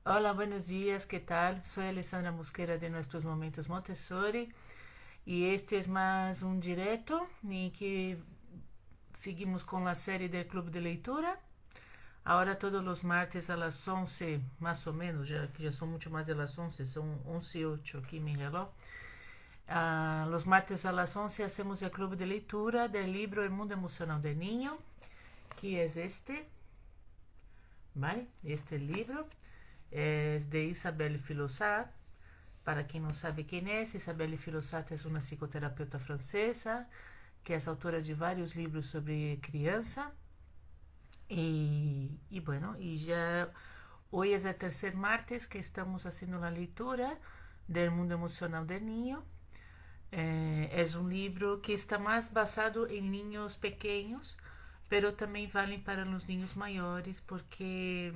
Hola, buenos días, ¿qué tal? Soy Alessandra Mosquera de Nuestros Momentos Montessori y este es más un directo en que seguimos con la serie del Club de Leitura. Ahora todos los martes a las 11, más o menos, ya que ya son mucho más de las 11, son 11 y 8 aquí en mi reloj. Los martes a las 11 hacemos el Club de Leitura del libro El Mundo Emocional del Niño, que es este, ¿vale? Este libro es de Isabelle Filosat. Para quem não sabe quem é, Isabelle Filosat é uma psicoterapeuta francesa que é autora de vários livros sobre criança. Bueno, e já hoje é o terceiro martes que estamos fazendo a leitura do Mundo Emocional del Niño. É um livro que está mais basado em niños pequenos, pero também vale para os niños maiores, porque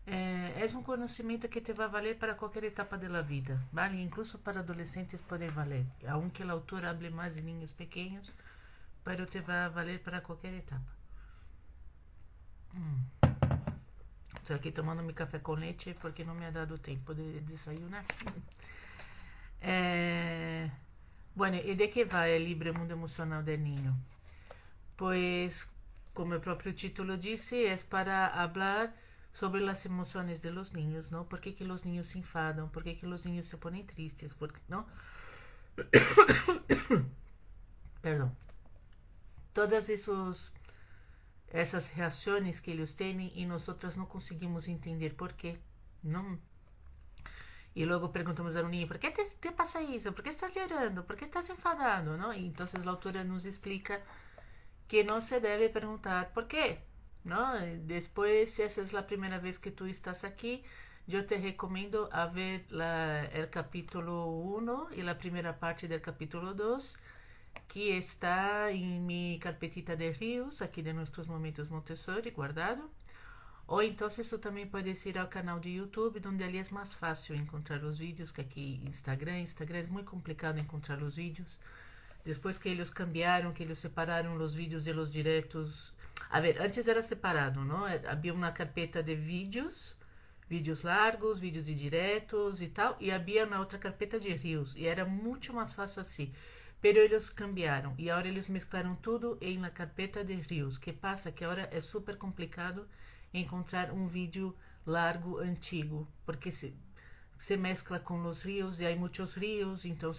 é um conhecimento que te vai valer para qualquer etapa da vida, vale? Incluso para adolescentes pode valer, aunque o autor hable mais de niños pequenos, pero te vai valer para qualquer etapa. Estou aqui tomando meu café com leite porque não me ha dado tempo de desayunar. Bueno, e de que vai o livro Mundo Emocional del Niño? Pues, como o próprio título disse, é para falar sobre as emoções de los niños, ¿no? ¿Por qué que los niños se enfadan? ¿Por qué que los niños se ponen tristes? ¿No? Perdão. Todas essas reações que eles têm e nós não conseguimos entender por quê, não? E logo perguntamos ao niño, ¿por que te passa isso? ¿Por que estás chorando? ¿Por que estás enfadado? ¿No? E então a autora nos explica que não se deve perguntar por quê, ¿no? Después, si esa es la primera vez que tú estás aquí, yo te recomiendo a ver el capítulo 1 y la primera parte del capítulo 2, que está en mi carpetita de ríos, aquí de Nuestros Momentos Montessori, guardado. O entonces tú también puedes ir al canal de YouTube, donde ali es más fácil encontrar los vídeos que aquí Instagram. Instagram es muy complicado encontrar los vídeos. Después que ellos cambiaron, que ellos separaron los vídeos de los directos. A ver, antes era separado, ¿no? Había una carpeta de vídeos, vídeos largos, vídeos de diretos e tal, e havia na outra carpeta de reels, e era muito mais fácil assim. Pero eles cambiaram, e agora eles mesclaram tudo em la carpeta de reels. Que passa que agora é super complicado encontrar um vídeo largo, antigo, porque se mescla com os reels, e há muitos reels, então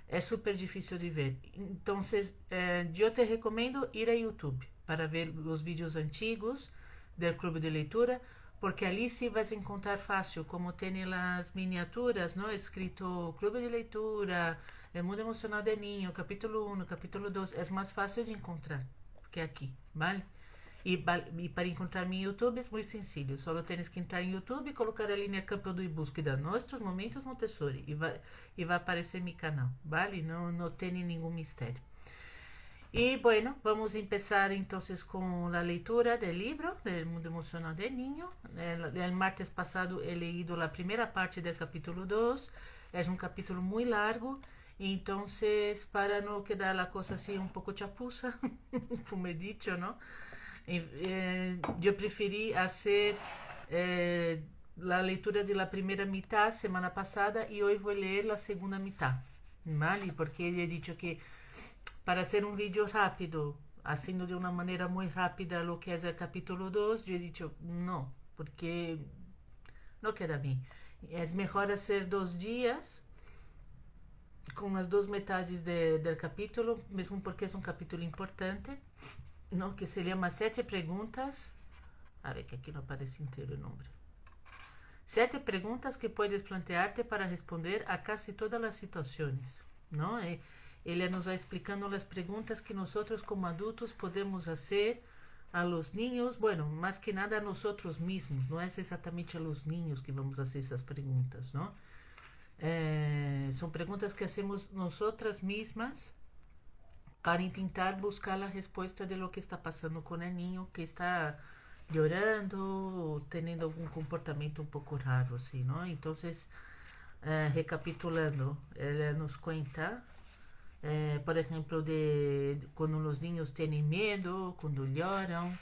é super difícil de ver. Então, eu te recomendo ir a YouTube para ver os vídeos antigos do Clube de Leitura, porque ali sim vas encontrar fácil, como tem as miniaturas, não? Escrito Clube de Leitura, El Mundo Emocional del Niño, capítulo 1, capítulo 2, é mais fácil de encontrar que aqui, vale? E para encontrar meu YouTube é muito sencillo, só tens que entrar em YouTube e colocar ali no campo de búsqueda Nossos Momentos Montessori e vai aparecer meu canal, vale? Não tem nenhum mistério. Y bueno, vamos a empezar entonces con la lectura del libro del Mundo Emocional del Niño. El martes pasado he leído la primera parte del capítulo 2. Es un capítulo muy largo. Entonces, para no quedar la cosa así un poco chapuza, como he dicho, ¿no? Yo preferí hacer la lectura de la primera mitad semana pasada y hoy voy a leer la segunda mitad, ¿vale? Porque he dicho que para hacer un vídeo rápido, haciendo de una manera muy rápida lo que es el capítulo 2, yo he dicho no, porque no queda bien. Es mejor hacer 2 días con las 2 metades del capítulo, mesmo porque es un capítulo importante, ¿no? Que se llama 7 preguntas. A ver, que aquí no aparece entero el nombre. 7 preguntas que puedes plantearte para responder a casi todas las situaciones, ¿no? Ele nos vai explicando as perguntas que nós como adultos podemos fazer a los niños, bueno, más que nada a nosotros mismos, no es exactamente a los niños que vamos a hacer esas preguntas, ¿no? Son preguntas que hacemos nosotras mismas para intentar buscar la respuesta de lo que está pasando con el niño que está llorando o teniendo algún comportamiento un poco raro, así, ¿no? Entonces, recapitulando, él nos cuenta por exemplo, de quando os niños têm medo, quando lloram,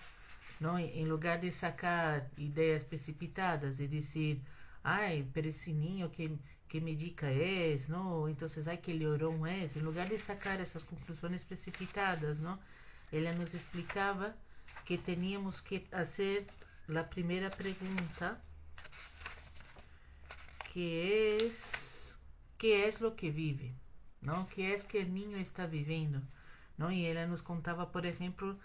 não? Em lugar de sacar ideias precipitadas e dizer, ai, pero esse niño que medica es, ¿no? Entonces, ay, que llorón es. En lugar de sacar essas conclusões precipitadas, ¿no? Ela nos explicava que teníamos que fazer a primeira pergunta, que é lo que vive, não? Que é que o niño está vivendo, não? E ela nos contava, por exemplo,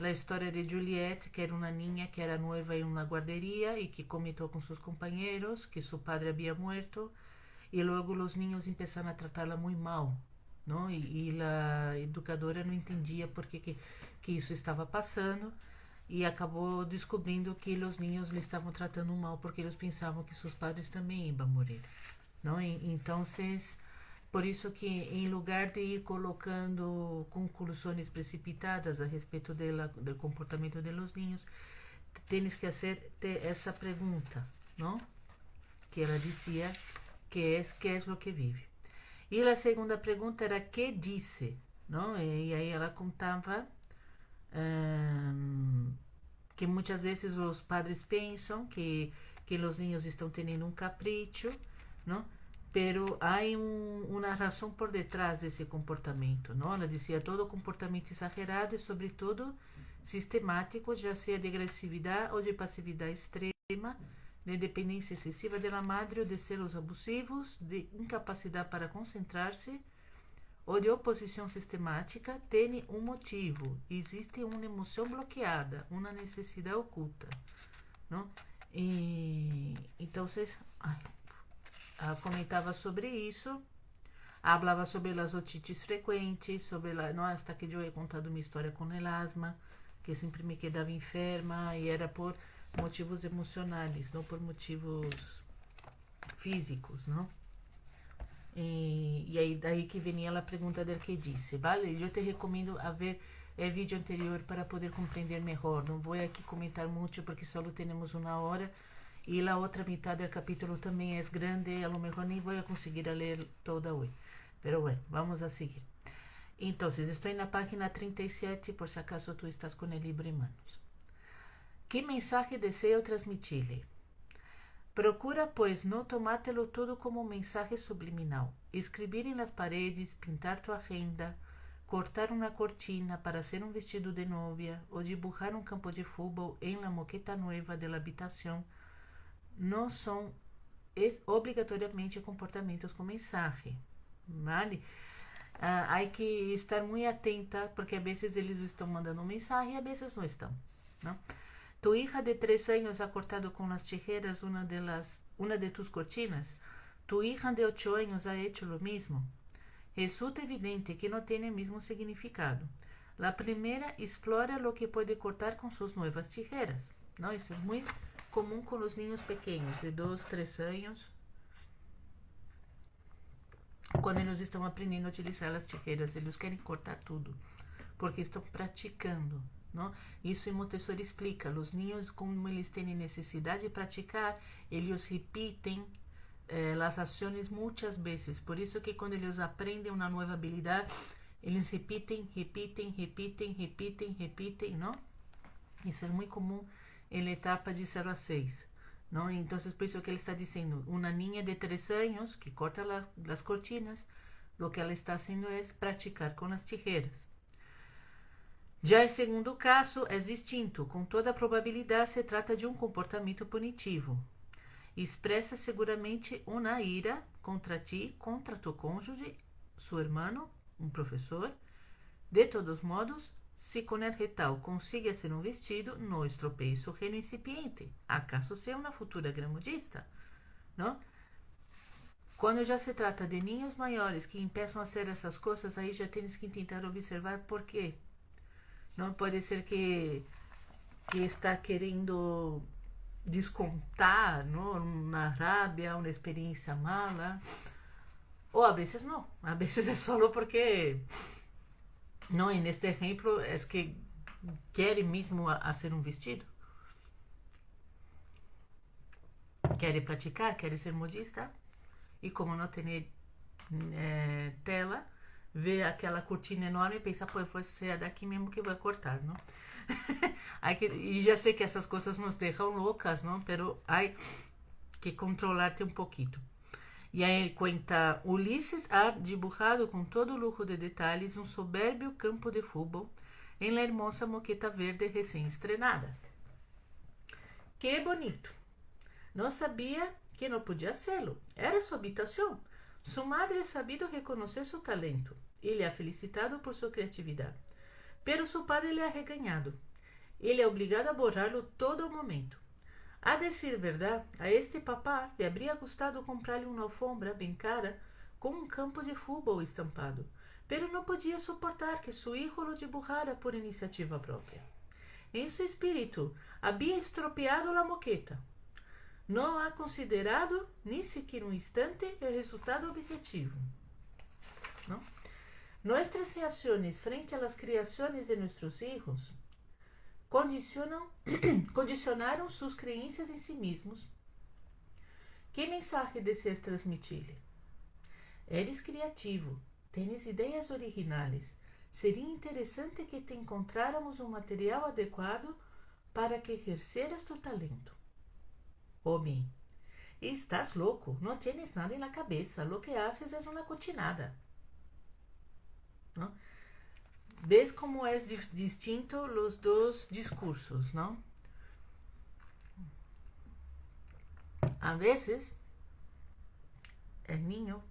a história de Juliette, que era uma niña que era nueva em uma guarderia e que comentou com seus companheiros que seu padre havia muerto, e logo os niños começaram a tratá-la muito mal, não? E a educadora não entendia por que isso estava passando, e acabou descobrindo que os niños lhe estavam tratando mal porque eles pensavam que seus padres também iam morrer, não? Então, por isso que em lugar de ir colocando conclusões precipitadas a respeito do comportamento de los niños, tens que fazer essa pergunta, não? Que ela dizia que é o que vive. E a segunda pergunta era que disse, não? E aí ela contava que muitas vezes os padres pensam que os niños estão tendo um capricho, não? Pero há uma razão por detrás desse comportamento, não? Ela dizia todo comportamento exagerado e sobretudo sistemático, já seja de agressividade ou de passividade extrema, de dependência excessiva da madre ou de celos abusivos, de incapacidade para concentrar-se ou de oposição sistemática, tem um motivo. Existe uma emoção bloqueada, uma necessidade oculta, não? E então comentava sobre isso, falava sobre as otites frequentes, sobre hasta que eu he contado uma história com el asma, que sempre me quedava enferma e era por motivos emocionais, não por motivos físicos, não? E aí daí que venia a pergunta del que disse, vale? Eu te recomendo a ver o vídeo anterior para poder compreender melhor. Não vou aqui comentar muito porque só temos uma hora e a outra metade do capítulo também é grande, a lo mejor nem vou conseguir ler toda hoje. Pero bueno, vamos a seguir. Então, estou na página 37, por se acaso tu estás com o livro em manos. Que mensaje desejo transmitir-lhe? Procura, pues, no tomártelo todo como un mensaje subliminal. Escribir en las paredes, pintar tu agenda, cortar una cortina para hacer un vestido de novia o dibujar un campo de fútbol en la moqueta nueva de la habitación no son obrigatoriamente comportamentos com mensaje, ¿vale? Há que estar muito atenta porque a vezes eles estão mandando mensagem e a vezes não estão, não? Tu hija de 3 años ha cortado con las tijeras una de tus cortinas. Tu hija de 8 años ha hecho lo mismo. Resulta evidente que no tiene el mismo significado. La primera explora lo que puede cortar con sus nuevas tijeras, ¿no? Eso es muy común con los niños pequeños de 2, 3 años, quando eles estão aprendendo a utilizar as tijeras. Eles querem cortar tudo porque estão praticando, não? Isso em Montessori explica. Os niños, como eles têm necessidade de praticar, eles repetem as ações muitas vezes. Por isso que quando eles aprendem uma nova habilidade, eles repetem, não? Isso é muito comum na etapa de 0 a 6, não? Então, por isso que ele está dizendo, uma niña de 3 anos que corta as cortinas, o que ela está fazendo é praticar com as tijeras. Já o segundo caso é distinto. Com toda probabilidade, se trata de um comportamento punitivo. Expressa seguramente uma ira contra ti, contra tu cônjuge, su hermano, um professor. De todos modos, se com el retal consiga ser um vestido, não estropeie su genio incipiente. Acaso seja uma futura gramodista? Não? Quando já se trata de niños maiores que empeçam a fazer essas coisas, aí já tens que tentar observar por quê. Não pode ser que está querendo descontar, não, uma rabia, uma experiência mala. Ou a vezes não. A vezes é só porque, não, e neste exemplo, é que quer mesmo fazer um vestido. Quer praticar, quer ser modista. E como não tem tela, vê aquela cortina enorme e pensa, pô, foi ser daqui mesmo que vou cortar, não? E já sei que essas coisas nos deixam loucas, não? Pero hay que controlarte um pouquinho. E aí ele conta, Ulisses ha dibujado com todo lujo de detalhes um soberbio campo de fútbol em la hermosa moqueta verde recém-estrenada. Que bonito! Não sabia que não podia hacerlo. Era sua habitação. Su madre ha sabido reconocer su talento y le ha felicitado por su creatividad. Pero su padre le ha regañado. Y le ha obligado a borrarlo todo momento. A decir verdad, a este papá le habría gustado comprarle una alfombra bien cara con un campo de fútbol estampado, pero no podía soportar que su hijo lo dibujara por iniciativa propia. En su espíritu, había estropeado la moqueta. No ha considerado ni siquiera un instante el resultado objetivo. ¿No? Nuestras reacciones frente a las creaciones de nuestros hijos condicionaron sus creencias en sí mismos. ¿Qué mensaje deseas transmitirle? Eres criativo, tienes ideas originales. Sería interesante que te encontráramos un material adecuado para que ejerceras tu talento. Homem, estás louco, não tienes nada na cabeça, lo que haces es una cochinada. ¿No? ¿Ves como es distinto los dos discursos, no? A veces, el niño,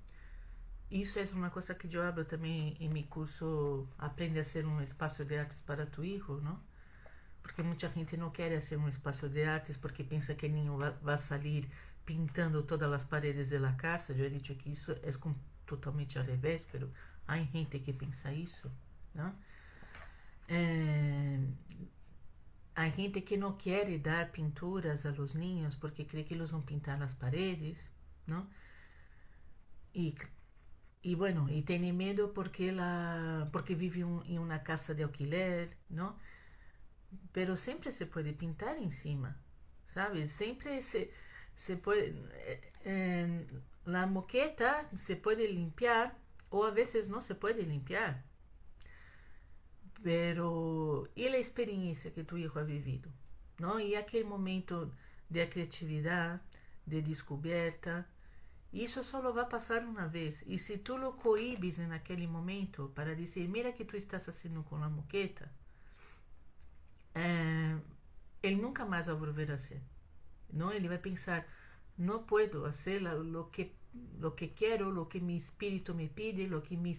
isso é uma coisa que eu hablo também em meu curso, Aprende a ser um espaço de artes para tu hijo, não? Porque muita gente não quer ser um espaço de artes porque pensa que o niño vai sair pintando todas as paredes da casa. Eu he dicho que isso é totalmente ao revés, mas há gente que pensa isso, não? Há gente que não quer dar pinturas a los niños porque crê que eles vão pintar as paredes, não? E bueno, e tem medo porque vive em uma casa de alquiler, não? Pero sempre se pode pintar em cima, sabe? Sempre se pode... la moqueta se pode limpiar, ou a vezes não se pode limpiar. Pero... E a experiência que tu hijo ha vivido, não? E aquele momento de criatividade, de descoberta, isso só vai passar uma vez. E se tu lo cohibes naquele momento para dizer, mira que tu estás fazendo com a moqueta, ele nunca mais vai volver a ser. Não, ele vai pensar, não posso fazer lo que quero, lo que mi espírito me pide, lo que mi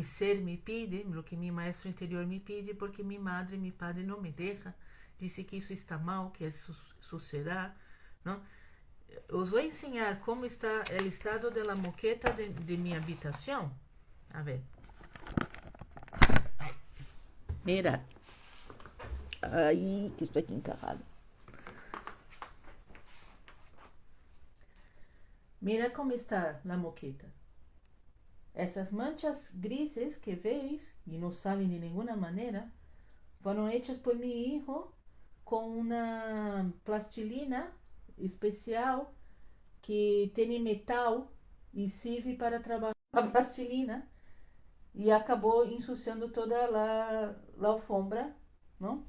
ser me pide, lo que mi maestro interior me pide, porque mi madre e mi padre não me deixam, disse que isso está mal, que isso será, não? Os vou ensinar como está o estado da moqueta de minha habitação. A ver. Mira. Aí, que estou aqui encarrado. Mira como está a moqueta. Essas manchas grises que veis, e não salen de nenhuma maneira, foram hechas por meu hijo com uma plastilina especial que tem metal e serve para trabalhar a plastilina, e acabou ensuciando toda a alfombra, não?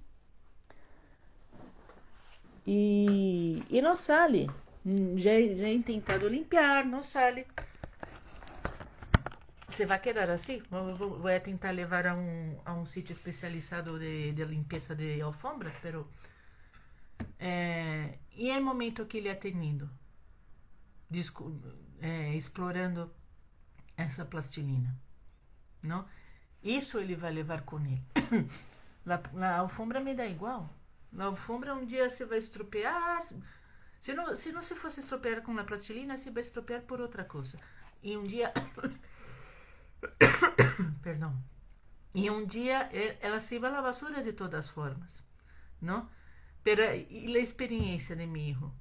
E não sale. Já he tentado limpar, não sale. Você vai quedar assim? Vou tentar levar a um sítio especializado de limpeza de alfombras, pero... e é o momento que ele ha tenido, explorando essa plastilina, não? Isso ele vai levar com ele. A alfombra me dá igual. Na alfombra um dia você vai estropear. Se não se fosse estropear com a plastilina, você vai estropear por outra coisa. E um dia... Perdão. E um dia ela se vai à basura de todas as formas, não? Pero a experiência de meu hijo,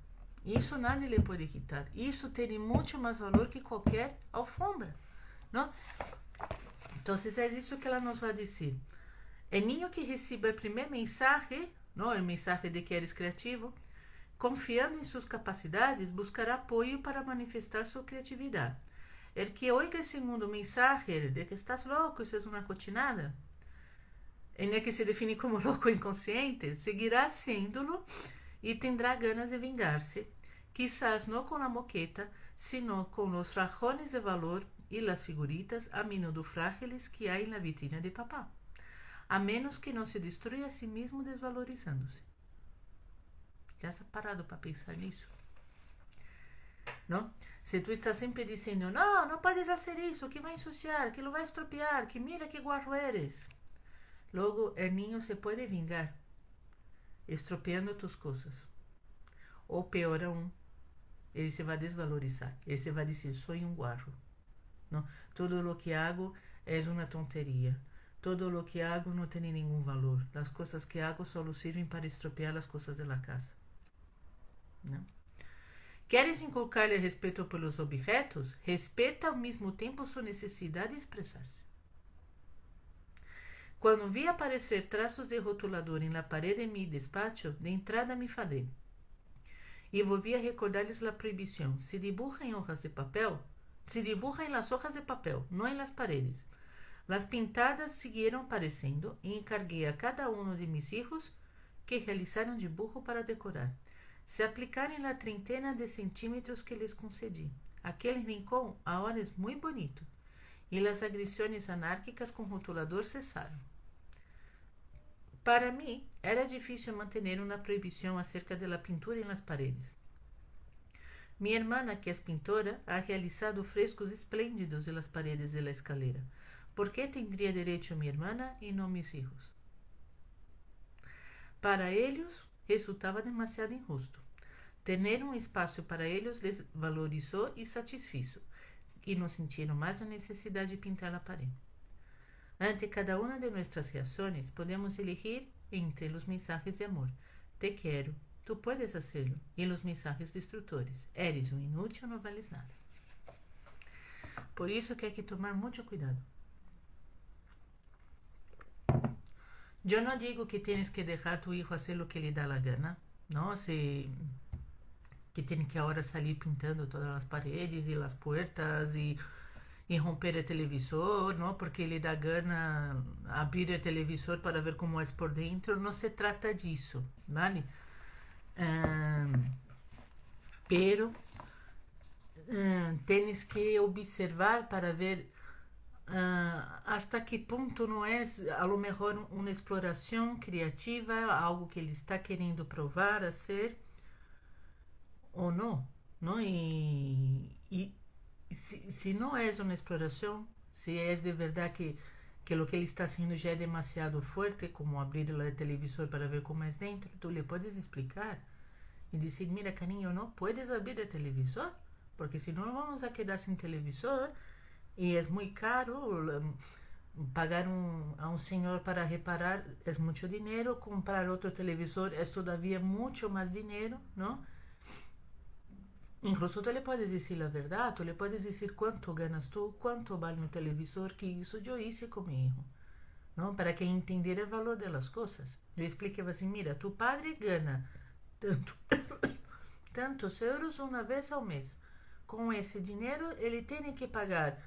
isso nada lhe pode quitar. Isso tem muito mais valor que qualquer alfombra, não? Então, é isso que ela nos vai dizer. O niño que receba o primeiro mensagem, não, o mensagem de que eres criativo, confiando em suas capacidades, buscará apoio para manifestar sua criatividade. el que oiga el segundo mensaje de que estás loco, eso es una cochinada, en el que se define como loco inconsciente, seguirá haciéndolo y tendrá ganas de vengarse, quizás no con la moqueta, sino con los rajones de valor y las figuritas a menudo frágiles que hay en la vitrina de papá, a menos que no se destruya a sí mismo desvalorizándose. ¿Ya has parado para pensar nisso? ¿No? Si tú estás siempre diciendo, no, no puedes hacer eso, que va a ensuciar, que lo va a estropear, que mira que guarro eres. Luego el niño se puede vengar, estropeando tus cosas. O peor aún, ele se vai desvalorizar, ele se vai dizer, soy un guarro. ¿No? Todo lo que hago es una tontería. Todo lo que hago no tiene ningún valor. Las cosas que hago solo sirven para estropear las cosas de la casa. ¿No? ¿Quieres inculcarle respeto por los objetos? Respeta al mismo tiempo su necesidad de expresarse. Cuando vi aparecer trazos de rotulador en la pared de mi despacho, de entrada me enfadé. Y volví a recordarles la prohibición. Se dibuja en hojas de papel, se dibuja en las hojas de papel, no en las paredes. Las pintadas siguieron apareciendo y encargué a cada uno de mis hijos que realizaran dibujo para decorar. Se aplicaram la treintena de centímetros que les concedi. Aquele rincón ahora es muy bonito y las agresiones anárquicas con rotulador cesaron. Para mí era difícil mantener una prohibición acerca de la pintura en las paredes. Mi hermana, que es pintora, ha realizado frescos espléndidos en las paredes de la escalera. ¿Por qué tendría derecho mi hermana y no mis hijos? Para ellos resultaba demasiado injusto. Tener un espacio para ellos les valorizó y satisfizo, y no sintieron más la necesidad de pintar la pared. Ante cada una de nuestras reacciones podemos elegir entre los mensajes de amor. Te quiero, tú puedes hacerlo, y los mensajes destructores. Eres un inútil, no vales nada. Por eso que hay que tomar mucho cuidado. Yo no digo que tienes que dejar a tu hijo hacer lo que le da la gana, ¿no? Que tiene que ahora salir pintando todas las paredes y las puertas y romper el televisor, ¿no? Porque le da gana abrir el televisor para ver cómo es por dentro. No se trata disso, ¿vale? Pero tienes que observar para ver hasta qué punto no es a lo mejor una exploración creativa, algo que él está queriendo probar, hacer o no, ¿no? Y si no es una exploración, si es de verdad que lo que él está haciendo ya es demasiado fuerte, como abrir el televisor para ver cómo es dentro, tú le puedes explicar y decir, mira cariño, no puedes abrir el televisor, porque si no vamos a quedar sin televisor y es muy caro. Pagar a un señor para reparar es mucho dinero, comprar otro televisor es todavía mucho más dinero, ¿no? Incluso tú le puedes decir la verdad, tú le puedes decir cuánto ganas tú, cuánto vale un televisor, que eso yo hice con mi hijo, ¿no? Para que él entendiera el valor de las cosas. Le expliqué así, mira, tu padre gana tantos euros una vez al mes. Con ese dinero él tiene que pagar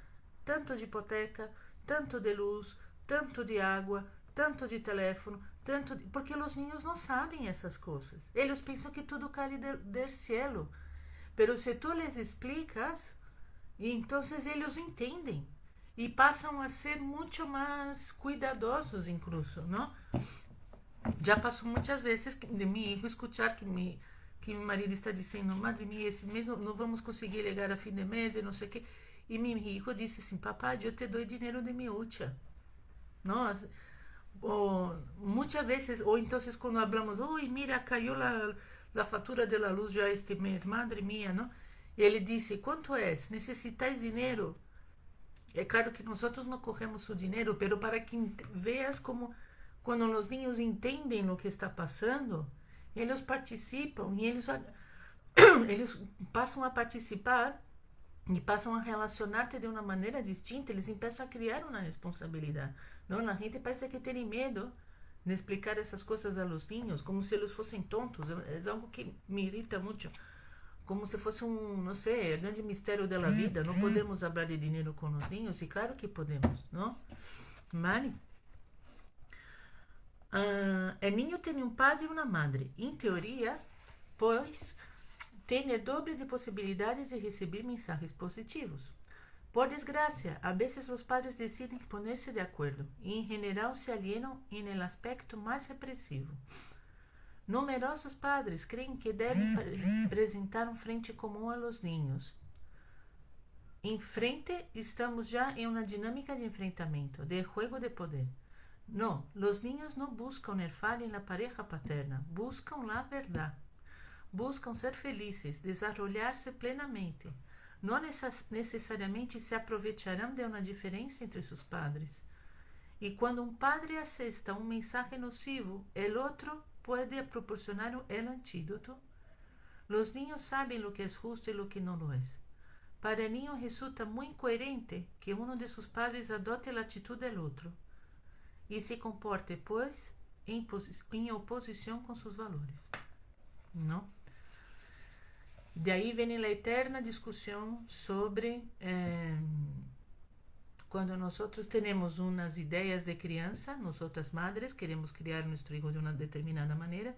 tanto de hipoteca, tanto de luz, tanto de agua, tanto de teléfono, porque los niños no saben esas cosas. Ellos piensan que todo cae del cielo. Pero si tú les explicas, entonces ellos entienden y pasan a ser mucho más cuidadosos incluso, ¿no? Ya pasó muchas veces de mi hijo escuchar que mi marido está diciendo, madre mía, ese mes no vamos conseguir llegar a fin de mes y no sé qué. Y mi hijo dice así, papá, yo te doy dinero de mi hucha, ¿no? O muchas veces, o entonces cuando hablamos, uy, mira, cayó la factura de la luz ya este mes, madre mía, ¿no? Y él dice, ¿cuánto es? ¿Necesitáis dinero? Es claro que nosotros no cogemos su dinero, pero para que veas como cuando los niños entienden lo que está pasando, ellos participan y ellos pasan a participar y pasan a relacionarte de una manera distinta, eles empiezan a crear una responsabilidad, ¿no? La gente parece que tiene miedo de explicar esas cosas a los niños, como si ellos fuesen tontos. Es algo que me irrita mucho. como se fosse não sei, grande mistério da vida. Não podemos falar de dinheiro com os ninhos? E claro que podemos, não? Vale? El niño tem padre e uma madre. Em teoria, pois, tem o dobro de possibilidades de receber mensagens positivos. Por desgracia, a veces os padres decidem poner-se de acordo e, em geral, se alienam em el aspecto mais repressivo. Numerosos padres creem que devem apresentar frente comum a los niños. Em frente, estamos já em uma dinâmica de enfrentamento, de juego de poder. No, los niños no buscan el faro en la pareja paterna, buscan la verdad. Buscan ser felices, desarrollarse plenamente. No necesariamente se aprovecharán de una diferencia entre sus padres. Y cuando un padre acepta un mensaje nocivo, el otro puede proporcionar el antídoto. Los niños saben lo que es justo y lo que no lo es. Para el niño resulta muy incoherente que uno de sus padres adopte la actitud del otro e se comporte, pois, em oposição com seus valores. Não? De aí vem a eterna discussão sobre quando nós temos umas ideias de criança, nós madres queremos criar nosso filho de uma determinada maneira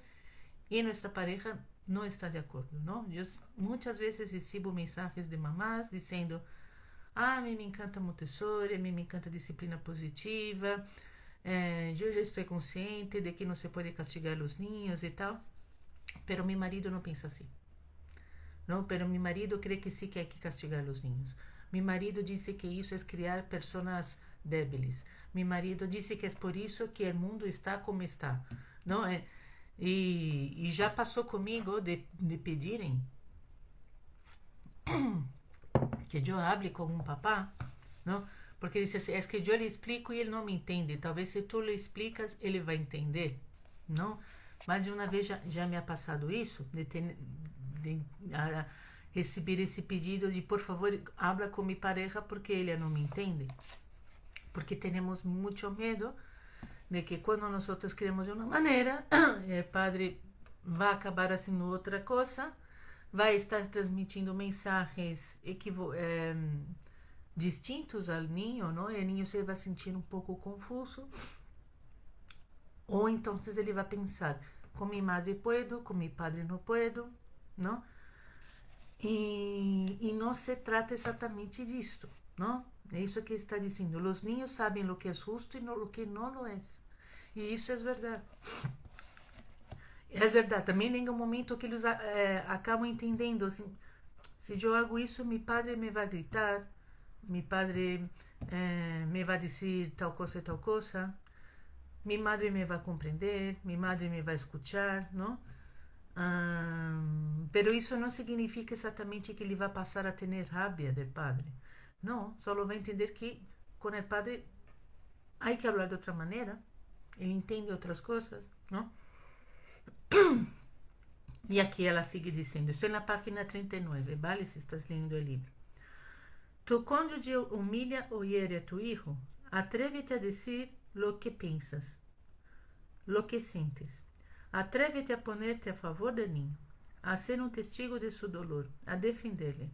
e nossa pareja não está de acordo. Não? Eu muitas vezes recebo mensagens de mamás dizendo: a mim me encanta Montessori, a mim me encanta disciplina positiva. Eu já estou consciente de que não se pode castigar os niños e tal, pero meu marido não pensa assim. Não, pero meu marido crê que sim que há que castigar os niños. Meu marido disse que isso é criar pessoas débiles. Meu marido disse que é por isso que o mundo está como está. Não é? E já passou comigo de pedirem que eu hable com um papá, não? Porque ele disse assim, é que eu lhe explico e ele não me entende. Talvez se tu lhe explicas, ele vai entender. Não? Mais de uma vez já me ha passado isso, de receber esse pedido de, por favor, habla com minha pareja porque ele não me entende. Porque temos muito medo de que quando nós queremos de uma maneira, o padre vai acabar fazendo outra coisa, vai estar transmitindo mensagens distintos ao ninho, não? E o ninho se vai sentir um pouco confuso, ou então ele vai pensar: com minha madre puedo, com meu padre não puedo, não? E não se trata exatamente disto, não? É isso que está dizendo. Os niños sabem o que é justo e o que não lo é. E isso é verdade. É verdade. Também em um momento que eles acabam entendendo assim: se eu hago isso, meu padre me vai gritar. Mi padre me va a decir tal cosa y tal cosa, mi madre me va a comprender, mi madre me va a escuchar, ¿no? Pero isso não significa exatamente que ele vai passar a ter rabia do padre. Não, só vai entender que com o padre há que falar de outra maneira, ele entende outras coisas, não? E aqui ela sigue dizendo, estou na página 39, vale? Se estás lendo o livro. Tu cônjuge humilha ou hiere a tu hijo, atrévete a decir lo que piensas, lo que sientes. Atrévete a ponerte a favor del niño, a ser un testigo de su dolor, a defenderle.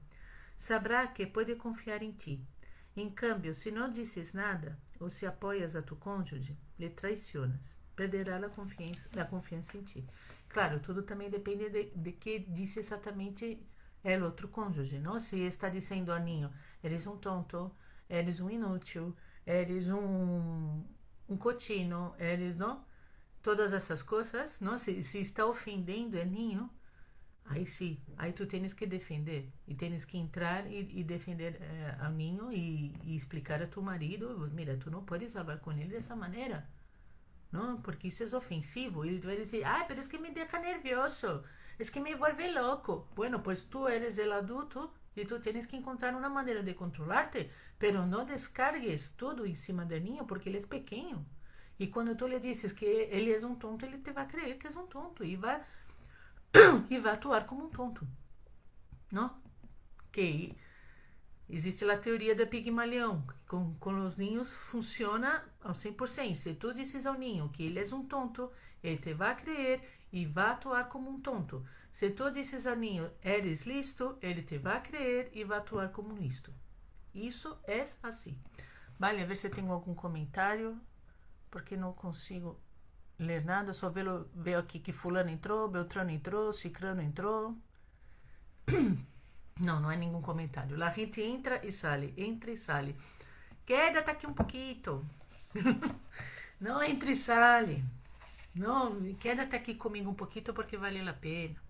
Sabrá que puede confiar en ti. En cambio, si no dices nada ou se apoias a tu cônjuge, le traicionas. Perderá a confiança em ti. Claro, tudo também depende de que disse exatamente o outro cônjuge, não? Se está dizendo ao ninho, eres um tonto, eres um inútil, eres um cochino, eres, não? Todas essas coisas, não? Se está ofendendo o ninho, aí sim, aí tu tens que defender, e tens que entrar e defender ao ninho e explicar a tu marido, mira, tu não podes falar com ele dessa maneira, não? Porque isso é ofensivo, e ele vai dizer, pero es que me deja nervioso, es que me vuelve loco. Bueno, pues tú eres el adulto y tú tienes que encontrar una manera de controlarte, pero no descargues todo encima del niño porque él es pequeño. Y cuando tú le dices que él es un tonto, él te va a creer que es un tonto y va a actuar como un tonto, ¿no? Que existe a teoria da Pigmalião, com os ninhos funciona ao 100%. Se tu dizes ao ninho que ele é um tonto, ele te vai crer e vai atuar como um tonto. Se tu dizes ao niño, eres listo, ele te vai crer e vai atuar como listo. Isso é assim. Vale, a ver se tenho algum comentário, porque não consigo ler nada, só vejo aqui que fulano entrou, Beltrano entrou, Cicrano entrou. Não, não é nenhum comentário. A gente entra e sai. Quédate aqui um pouquinho. Não entre e sai. Não, quédate aqui comigo um pouquinho porque vale a pena.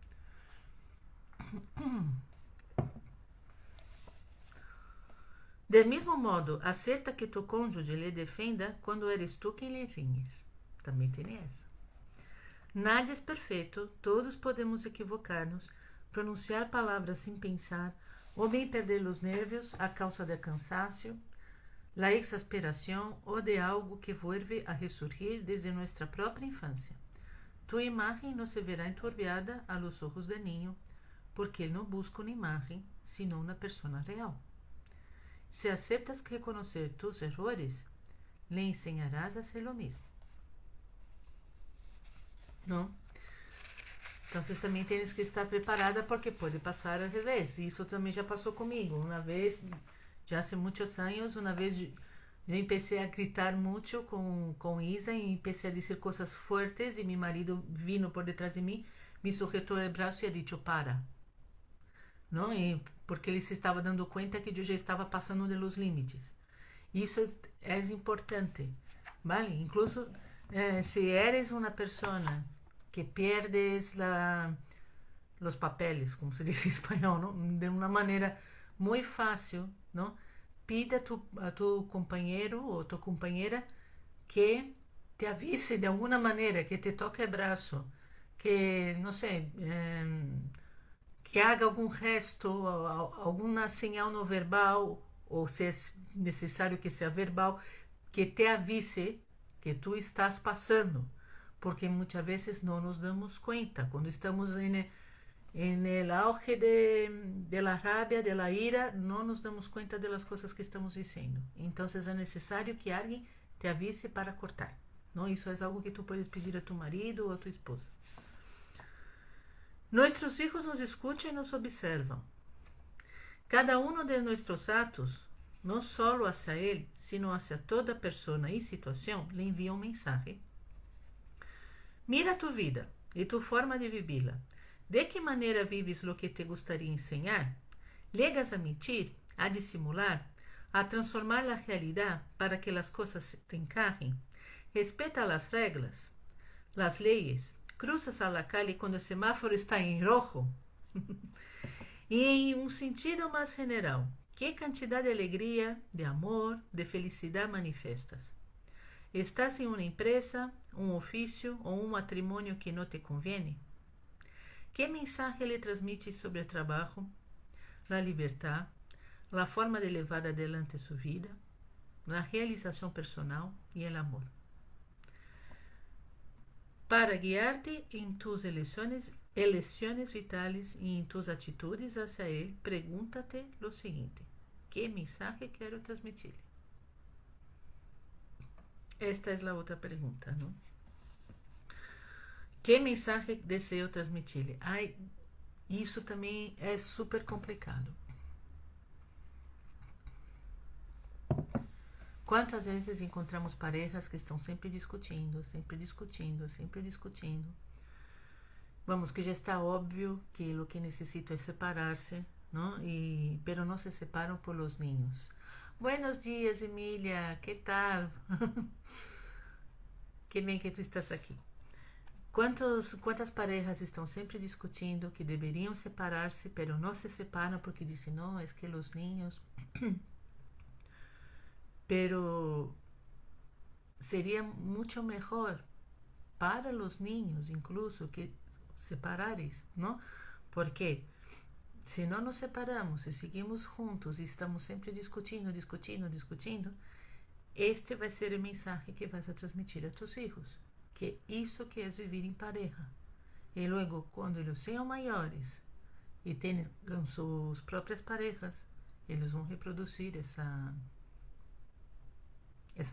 De mesmo modo, aceita que tu cônjuge lhe defenda quando eres tu quem lhe riñes. Também tem essa. Nada é perfeito, todos podemos equivocar-nos, pronunciar palavras sem pensar, ou bem perder os nervios a causa do cansaço, la exasperação ou de algo que vuelve a ressurgir desde nossa própria infância. Tu imagem não se verá enturbiada a los ojos del niño, porque ele não busca uma imagem, senão uma persona real. Se aceptas reconhecer tus errores, le enseñarás a hacer lo mismo. Não? Então, vocês também têm que estar preparada porque pode passar ao revés. Isso também já passou comigo. Uma vez, já há muitos anos, uma vez eu comecei a gritar muito com Isa e comecei a dizer coisas fortes e meu marido vindo por detrás de mim, me sujetou o braço e ha dicho, para. Não? E porque ele se estava dando conta que eu já estava passando dos limites. Isso é importante, vale? Incluso se eres uma pessoa que pierdes os papeles, como se diz em espanhol, ¿no? De uma maneira muito fácil, ¿no? Pida a tu companheiro ou tua companheira que te avise de alguma maneira, que te toque o braço, que, não sei, que haga algum gesto, alguma sinal no verbal, ou se é necessário que seja verbal, que te avise que tu estás passando, porque muitas vezes não nos damos conta, quando estamos en auge de la rabia, de la ira, não nos damos conta das coisas que estamos dizendo. Então é necessário que alguém te avise para cortar. Não? Isso é algo que tu podes pedir a tu marido ou a tua esposa. Nuestros hijos nos escuchan y nos observan. Cada uno de nuestros actos, no solo hacia él, sino hacia toda persona y situación, le envía un mensaje. Mira tu vida y tu forma de vivirla. ¿De qué manera vives lo que te gustaría enseñar? ¿Llegas a mentir, a disimular, a transformar la realidad para que las cosas te encajen? ¿Respeta las reglas, las leyes? Cruzas a la calle quando o semáforo está em rojo? E em um sentido mais general, que quantidade de alegria, de amor, de felicidade manifestas? Estás em uma empresa, um ofício ou um matrimônio que não te conviene? Que mensagem lhe transmites sobre o trabalho, a liberdade, a forma de levar adelante sua vida, a realização personal e o amor? Para guiar-te em tus eleições vitales e em tus atitudes hacia ele, pregúntate lo seguinte: que mensagem quero transmitir? Esta é a outra pergunta, não? Que mensagem desejo transmitir? Ai, isso também é super complicado. Quantas vezes encontramos parejas que estão sempre discutindo, Vamos, que já está óbvio que o que necessito é separar-se, não? Pero não se separam por los niños. Buenos dias, Emília, que tal? Que bem que tu estás aqui. Quantas parejas estão sempre discutindo que deveriam separar-se, pero não se separam porque dizem, não, é que os niños... Pero seria muito melhor para os niños, incluso, que separares, não? Porque se não nos separamos e seguimos juntos e estamos sempre discutindo, este vai ser o mensagem que vas a transmitir a tus hijos, que isso que é viver em pareja. E logo, quando eles sejam maiores e tenham suas próprias parejas, eles vão reproduzir essa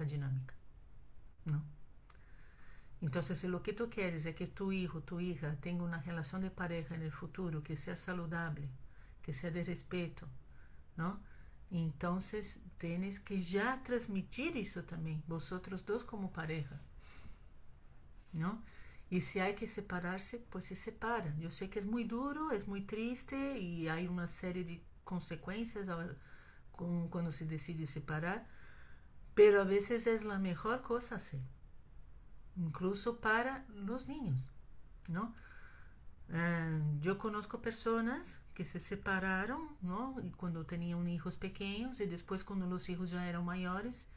dinâmica, não? Entonces, si lo que tú quieres es que tu hijo, tu hija tenga una relación de pareja en el futuro que sea saludable, que sea de respeto, ¿no? Entonces, tienes que ya transmitir eso también, vosotros dos como pareja, ¿no? Y si hay que separarse, pues se separan. Yo sé que es muy duro, es muy triste y hay una serie de consecuencias cuando se decide separar, pero a veces es la mejor cosa hacer, incluso para los niños, ¿no? Yo conozco personas que se separaron, ¿no? Y cuando tenían hijos pequeños y después cuando los hijos ya eran mayores,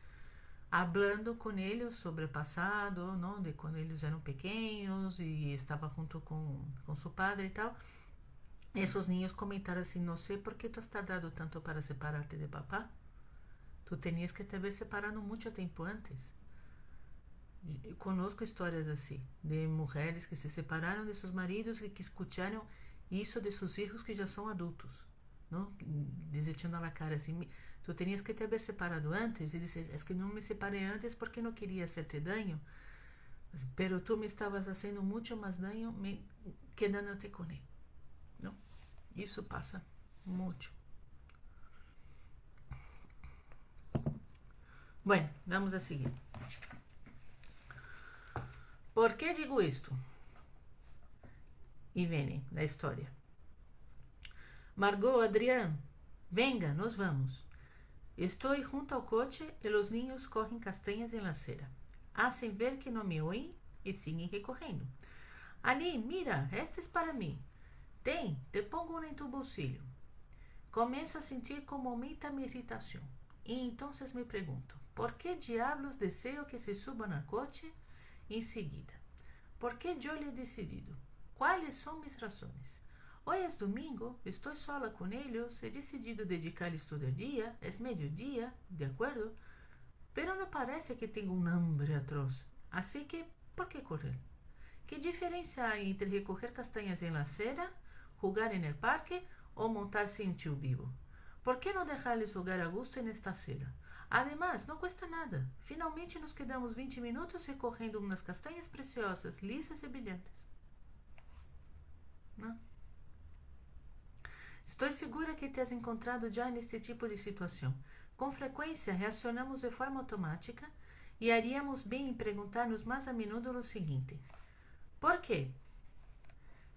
hablando con ellos sobre el pasado, ¿no? De cuando ellos eran pequeños y estaba junto con su padre y tal. Esos niños comentaron así, no sé por qué tú has tardado tanto para separarte de papá. Tú tenías que te haber separado mucho tiempo antes. Eu conozco histórias assim, de mulheres que se separaram de seus maridos e que escutaram isso de seus filhos que já são adultos, não? Desechando a cara assim, tu tenias que te haber separado antes, e dices, es que não me separei antes porque não queria hacerte daño, pero tu me estabas fazendo muito mais daño quedándote com ele, não? Isso passa muito. Bueno, vamos a seguir. ¿Por qué digo esto? Y viene la historia. Margot, Adrián, venga, nos vamos. Estoy junto al coche y los niños cogen castañas en la acera. Hacen ver que no me oyen y siguen recogiendo. Ali, mira, esta es para mí. Ten, te pongo una en tu bolsillo. Comienzo a sentir como aumenta mi irritación. Y entonces me pregunto, ¿por qué diablos deseo que se suban al coche enseguida? ¿Por qué yo le he decidido? ¿Cuáles son mis razones? Hoy es domingo, estoy sola con ellos, he decidido dedicarles todo el día, es mediodía, de acuerdo, pero no parece que tengo un hambre atroz. Así que, ¿por qué correr? ¿Qué diferencia hay entre recoger castañas en la acera, jugar en el parque o montarse en tío vivo? ¿Por qué no dejarles jugar a gusto en esta acera? Además, no cuesta nada. Finalmente nos quedamos 20 minutos recogiendo unas castañas preciosas, lisas y brillantes. ¿No? Estoy segura que te has encontrado ya en este tipo de situación. Con frecuencia reaccionamos de forma automática y haríamos bien en preguntarnos más a menudo lo siguiente. ¿Por qué?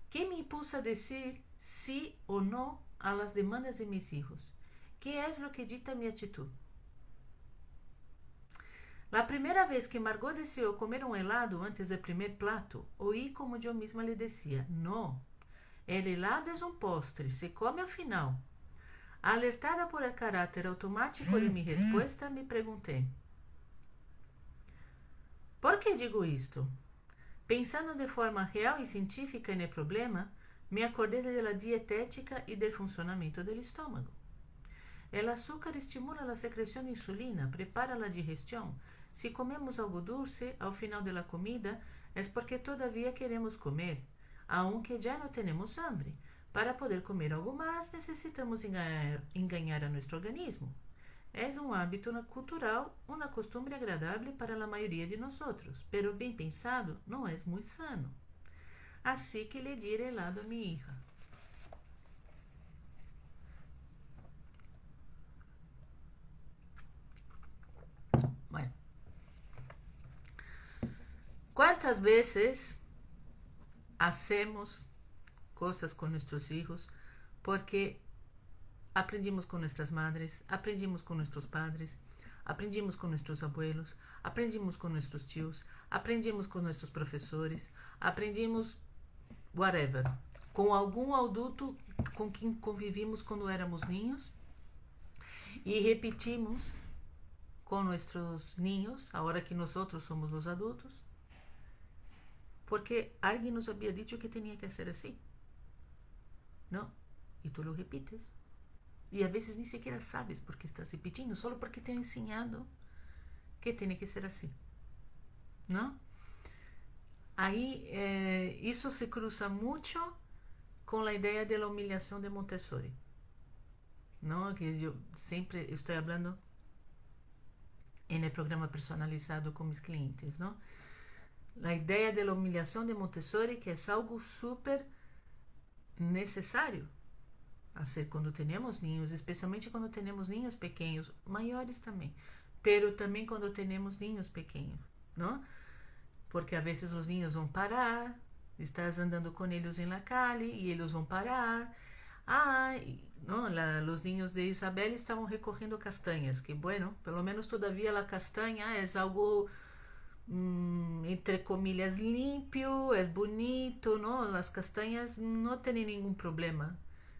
¿Qué me impulsa a decir sí o no a las demandas de mis hijos? ¿Qué es lo que dicta mi actitud? La primera vez que Margot deseó comer un helado antes del primer plato, oí como yo misma le decía, no, el helado es un postre, se come al final. Alertada por el carácter automático de mi respuesta, me pregunté, ¿por qué digo esto? Pensando de forma real y científica en el problema, me acordé de la dietética y del funcionamiento del estómago. El azúcar estimula la secreción de insulina, prepara la digestión. Si comemos algo dulce al final de la comida, es porque todavía queremos comer, aunque ya no tenemos hambre. Para poder comer algo más, necesitamos engañar a nuestro organismo. Es un hábito cultural, una costumbre agradable para la mayoría de nosotros, pero bien pensado no es muy sano. Así que le di el helado a mi hija. Bueno, ¿cuántas veces hacemos cosas con nuestros hijos porque aprendimos con nuestras madres, aprendimos con nuestros padres, aprendimos con nuestros abuelos, aprendimos con nuestros tíos, aprendimos con nuestros profesores, aprendimos whatever, com algum adulto com quem convivimos quando éramos niños e repetimos com nossos niños, agora que nós somos os adultos, porque alguém nos havia dicho que tinha que ser assim, não? E tu lo repites. E a vezes nem sequer sabes por que estás repetindo, só porque te han ensinado que tem que ser assim, não? Aí isso se cruza muito com a ideia da humilhação de Montessori, não? Que eu sempre estou falando no programa personalizado com meus clientes, não? a ideia da humilhação de Montessori, que é algo super necessário hacer quando temos ninhos, especialmente quando temos ninhos pequenos, maiores também, pero também quando temos ninhos pequenos, não? Porque a vezes os ninhos vão parar, estás andando com eles na calle e eles vão parar. No, os ninhos de Isabel estavam recorrendo castanhas, que bueno, pelo menos todavia a castanha é algo entre comillas limpio, é bonito, não? As castanhas não têm nenhum problema.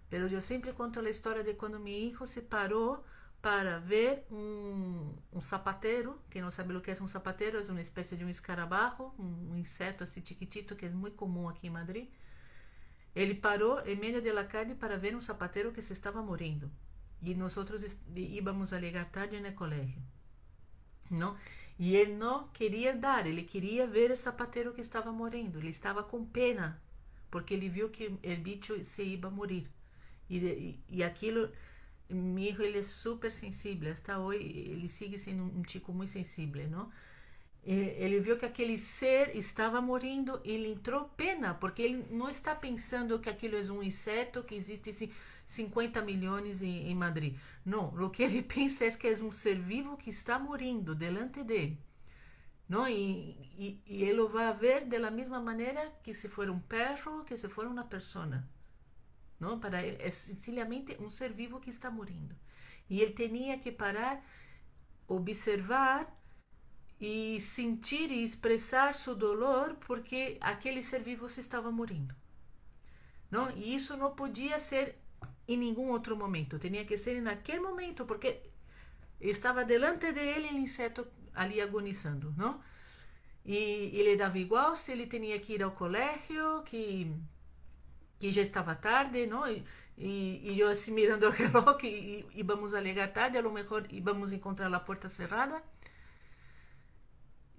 Pero eu sempre conto a história de quando meu filho se parou para ver um sapateiro, que não sabe o que é um sapateiro, é uma espécie de um escarabajo, um inseto assim chiquitito que é muito comum aqui em Madrid. Ele parou em meio da calle para ver um sapateiro que se estava morrendo. E nós íamos a chegar tarde no colégio. Não? E ele não queria dar, ele queria ver o sapateiro que estava morrendo. Ele estava com pena, porque ele viu que o bicho se ia morrer. E aquilo, meu filho, ele é super sensível. Até hoje, ele sigue sendo um chico muito sensível, não? Ele viu que aquele ser estava morrendo e ele entrou pena, porque ele não está pensando que aquilo é um inseto, que existe 50 milhões em Madrid. Não, o que ele pensa é que é um ser vivo que está morrendo delante dele. Não? E ele vai ver da mesma maneira que se for um perro, que se for uma pessoa. Não? Para ele é sencillamente um ser vivo que está morrendo. E ele tinha que parar, observar e sentir e expressar seu dolor porque aquele ser vivo se estava morrendo. Não? E isso não podia ser em nenhum outro momento. Tinha que ser naquele momento, porque estava delante dele o inseto ali agonizando. Não? E ele dava igual se ele tinha que ir ao colégio, que já estava tarde, não? E eu assim mirando o relógio, que íamos a chegar tarde, a lo mejor íamos encontrar a porta cerrada.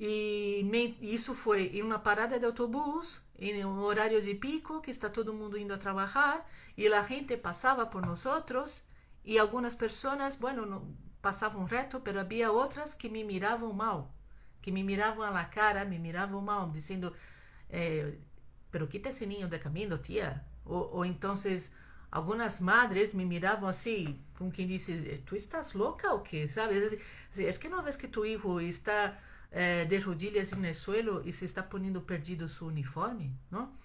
E isso foi em uma parada de autobús, em um horário de pico, que está todo mundo indo a trabalhar, e a gente passava por nós, e algumas pessoas, bueno, não, passavam reto, mas havia outras que me miravam mal, que me miravam a cara, me miravam mal, dizendo, pero quita esse ninho de caminho, tia. Ou então, algumas madres me miravam assim, como quem disse, tu estás louca ou quê? Sabe? É que não vês que tu filho está de rodillas no suelo e se está poniendo perdido su uniforme, ¿no?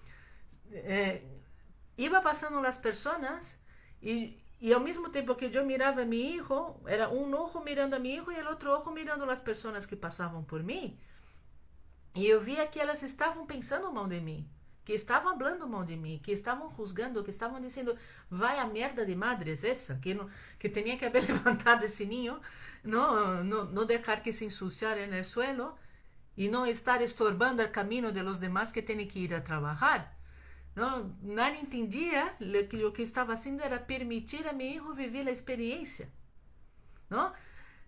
Iba pasando las personas y al mismo tiempo que yo miraba a mi hijo, era un ojo mirando a mi hijo y el otro ojo mirando a las personas que pasaban por mí. Y yo via que elas estavam pensando mal de mim, que estavam hablando mal de mim, que estavam juzgando, que estavam dizendo, vai a merda de madre es essa, que tenía que haber levantado esse ninho, no dejar que se ensuciara en el suelo y no estar estorbando el camino de los demás que tienen que ir a trabajar. ¿No? Nadie entendía lo que estaba haciendo era permitir a mi hijo vivir la experiencia. ¿No?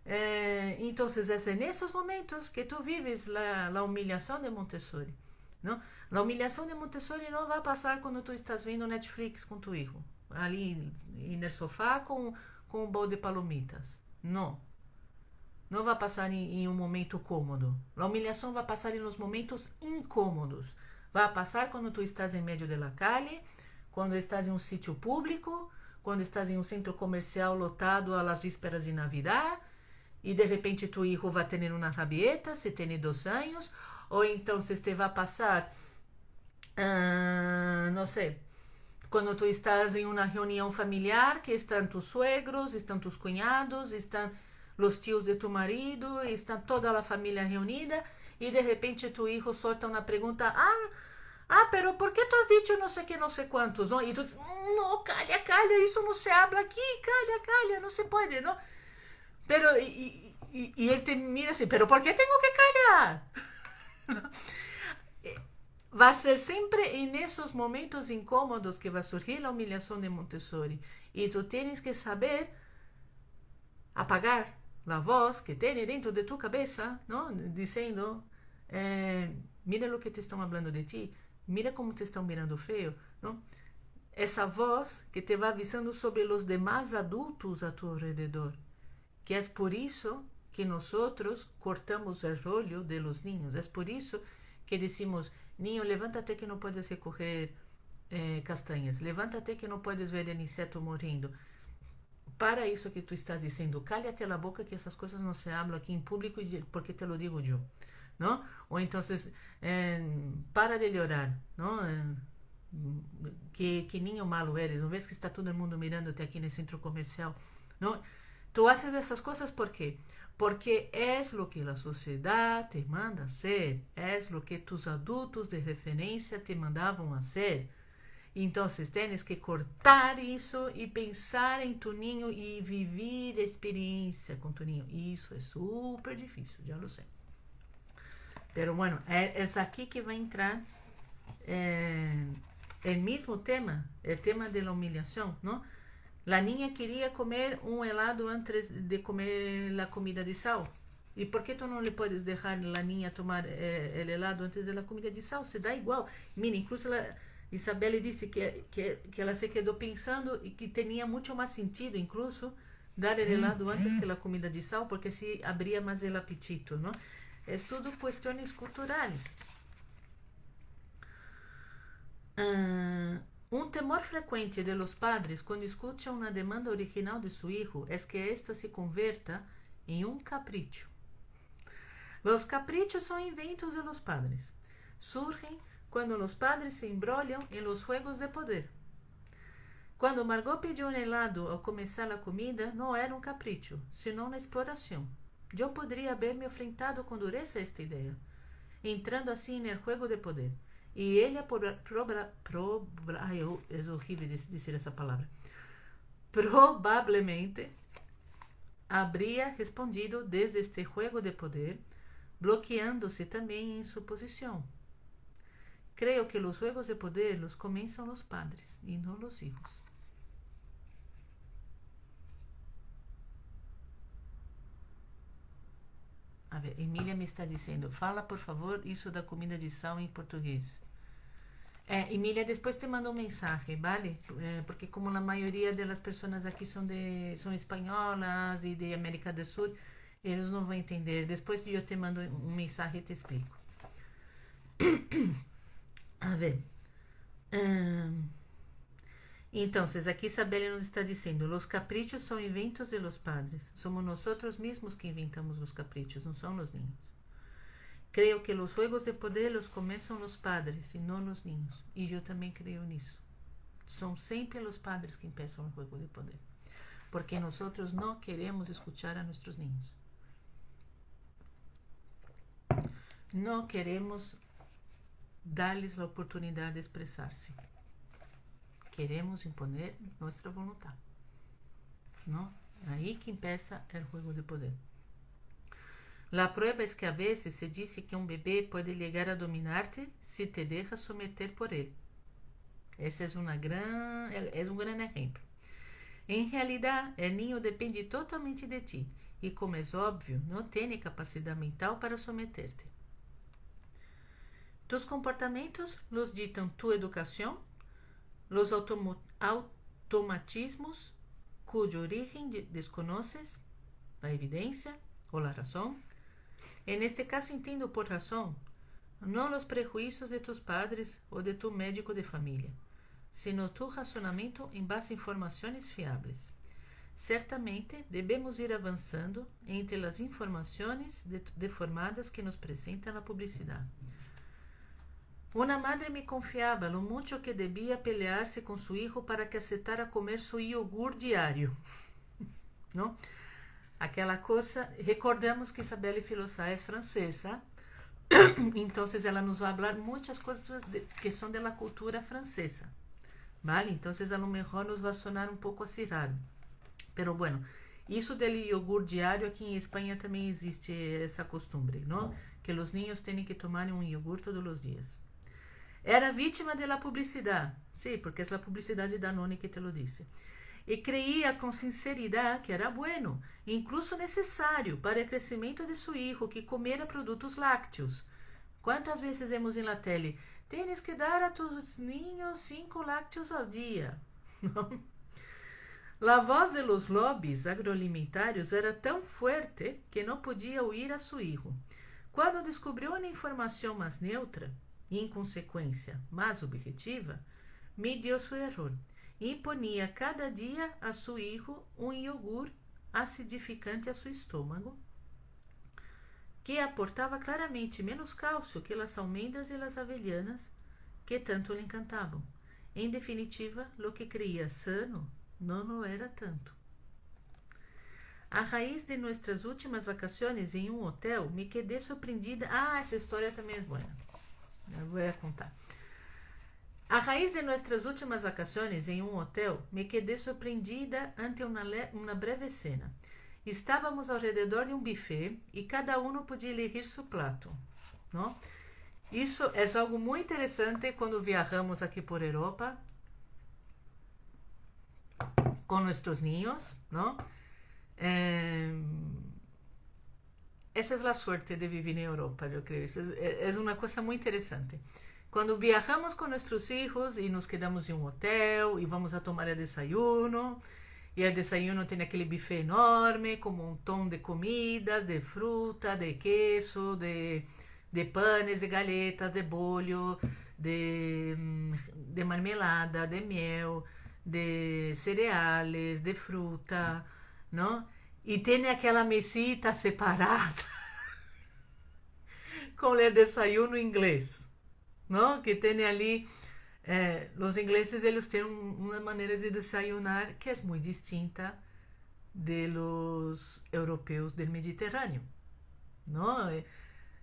Entonces es en esos momentos que tú vives la humillación de Montessori. ¿No? La humillación de Montessori no va a pasar cuando tú estás viendo Netflix con tu hijo, ali en el sofá con un bol de palomitas. No. Não vai passar em um momento cômodo. A humilhação vai passar em momentos incômodos. Vai passar quando tu estás em meio da calle, quando estás em um sítio público, quando estás em um centro comercial lotado às vísperas de Navidad, e de repente tu hijo vai ter uma rabieta, se tem 2 anos, ou então se te vai passar, não sei, quando tu estás em uma reunião familiar, que estão tus suegros, estão tus cunhados, estão los tios de tu marido, está toda a família reunida, e de repente tu hijo solta uma pergunta, pero ¿por qué tú has dicho no sé qué, no sé cuántos? ¿No? Y tú dices, no, calla, eso no se habla aquí, calla, no se puede, ¿no? Pero, y él te mira así, pero ¿por qué tengo que callar? Va a ser siempre en esos momentos incómodos que va a surgir la humillación de Montessori. Y tú tienes que saber apagar la voz que tiene dentro de tu cabeza, ¿no? Diciendo, mira lo que te están hablando de ti, mira como te están mirando feo, ¿no? Esa voz que te va avisando sobre los demás adultos a tu alrededor, que es por eso que nosotros cortamos el rollo de los niños, es por eso que decimos, niño, levántate que no puedes recoger castanhas, levántate que no puedes ver el insecto morrendo. Para isso que tu estás dizendo, cállate la boca que essas coisas não se hablam aqui em público porque te lo digo eu, não? Ou então, para de llorar, não? Que niño malo eres, não vês que está todo mundo mirando-te aqui no centro comercial, não? Tu haces essas coisas por quê? Porque é o que a sociedade te manda ser, é o que tus adultos de referência te mandavam a ser. Então, tens que cortar isso e pensar em tu niño e viver a experiência com tu niño. Isso é super difícil, já lo sei. Pero bueno, é aqui que vai entrar o mesmo tema, o tema da humilhação, não? La niña queria comer um helado antes de comer a comida de sal. E por que tu não lhe podes deixar a niña tomar o helado antes da comida de sal? Se dá igual. Mira, incluso Isabelle disse que ela se quedou pensando e que tinha muito mais sentido, incluso, dar o helado antes que a comida de sal, porque se abria mais o apetito, não? É tudo questões culturais. Um temor frequente de los padres quando escutam uma demanda original de su hijo é que esta se converta em um capricho. Los caprichos são inventos de los padres. Surgem quando os padres se embrolham em los juegos de poder. Quando Margot pediu um helado ao começar a comida, não era um capricho, senão uma exploração. Eu poderia haber-me enfrentado com dureza a esta ideia, entrando assim no juego de poder. E ela é horrível dizer essa palavra. Provavelmente habría respondido desde este juego de poder, bloqueando-se também em sua posição. Creio que os juegos de poder los começam os padres e não os hijos. A ver, Emília me está dizendo, fala por favor isso da comida de sal em português. Emília, depois te mando mensagem, vale? Porque como a maioria das pessoas aqui são espanholas e de América do Sul, eles não vão entender. Depois eu te mando mensagem e te explico. A ver. Então, aqui Isabelle nos está dizendo, os caprichos são inventos de los padres. Somos nós mesmos que inventamos os caprichos, não são os niños. Creio que os juegos de poder los começam os padres e não os niños. E eu também creio nisso. São sempre os padres que começam o juego de poder. Porque nós não queremos escuchar a nossos niños. Não queremos dar-lhes a oportunidade de expressar-se. Queremos imponer nossa vontade. Não? Aí que começa o juego de poder. La prueba es que a veces se dice que un bebé puede llegar a dominarte si te dejas someter por él. Ese es un gran ejemplo. En realidad, el niño depende totalmente de ti y, como es obvio, no tiene capacidad mental para someterte. Tus comportamientos los dictan tu educación, los automatismos cuyo origen desconoces, la evidencia o la razón. En este caso entiendo por razón, no los prejuicios de tus padres o de tu médico de familia, sino tu razonamiento en base a informaciones fiables. Certamente debemos ir avanzando entre las informaciones deformadas que nos presenta la publicidad. Una madre me confiaba lo mucho que debía pelearse con su hijo para que aceptara comer su yogur diario. ¿No? Aquela coisa, recordamos que Isabelle Filosá é francesa, então ela nos vai falar muitas coisas que são da cultura francesa, vale? Então, a lo mejor nos vai sonar um pouco assim raro, pero bueno, isso do iogurte diário aqui em Espanha também existe essa costumbre, não? Que os niños têm que tomar um iogurte todos os dias. Era vítima da publicidade, sim, porque é a publicidade da Danone que te lo disse. E creía com sinceridade que era bueno, incluso necessário para o crescimento de seu filho que comera produtos lácteos. Quantas vezes vemos em la tele, tienes que dar a tus niños 5 lácteos ao dia. La voz de los lobbies agroalimentarios era tão forte que não podia oír a seu filho. Quando descobriu uma informação mais neutra e, em consequência, mais objetiva, mediu seu erro e imponia cada dia a seu filho um iogurte acidificante a seu estômago, que aportava claramente menos cálcio que as almendras e as avellanas, que tanto lhe encantavam. Em definitiva, lo que creía sano não lo era tanto. A raíz de nuestras últimas vacaciones em um hotel, me quedé surpreendida. Ah, essa história também é boa. Eu vou contar. A raíz de nuestras últimas vacaciones em um hotel, me quedé surpreendida ante uma breve cena. Estávamos ao redor de um buffet e cada um podia elegir seu prato, não? Isso é algo muito interessante quando viajamos aqui por Europa com nossos niños, não? Essa é a sorte de viver na Europa, eu creio. Isso é uma coisa muito interessante. Quando viajamos com nossos filhos e nos quedamos em um hotel e vamos a tomar o desayuno, e o desayuno tem aquele buffet enorme com um montão de comidas, de fruta, de queso, de panes, de galletas, de bollo, de marmelada, de miel, de cereales, de fruta, não? E tem aquela mesita separada com o desayuno inglês, não? Que tem ali, os ingleses eles têm uma maneira de desayunar que é muito distinta de los europeus do Mediterrâneo, não?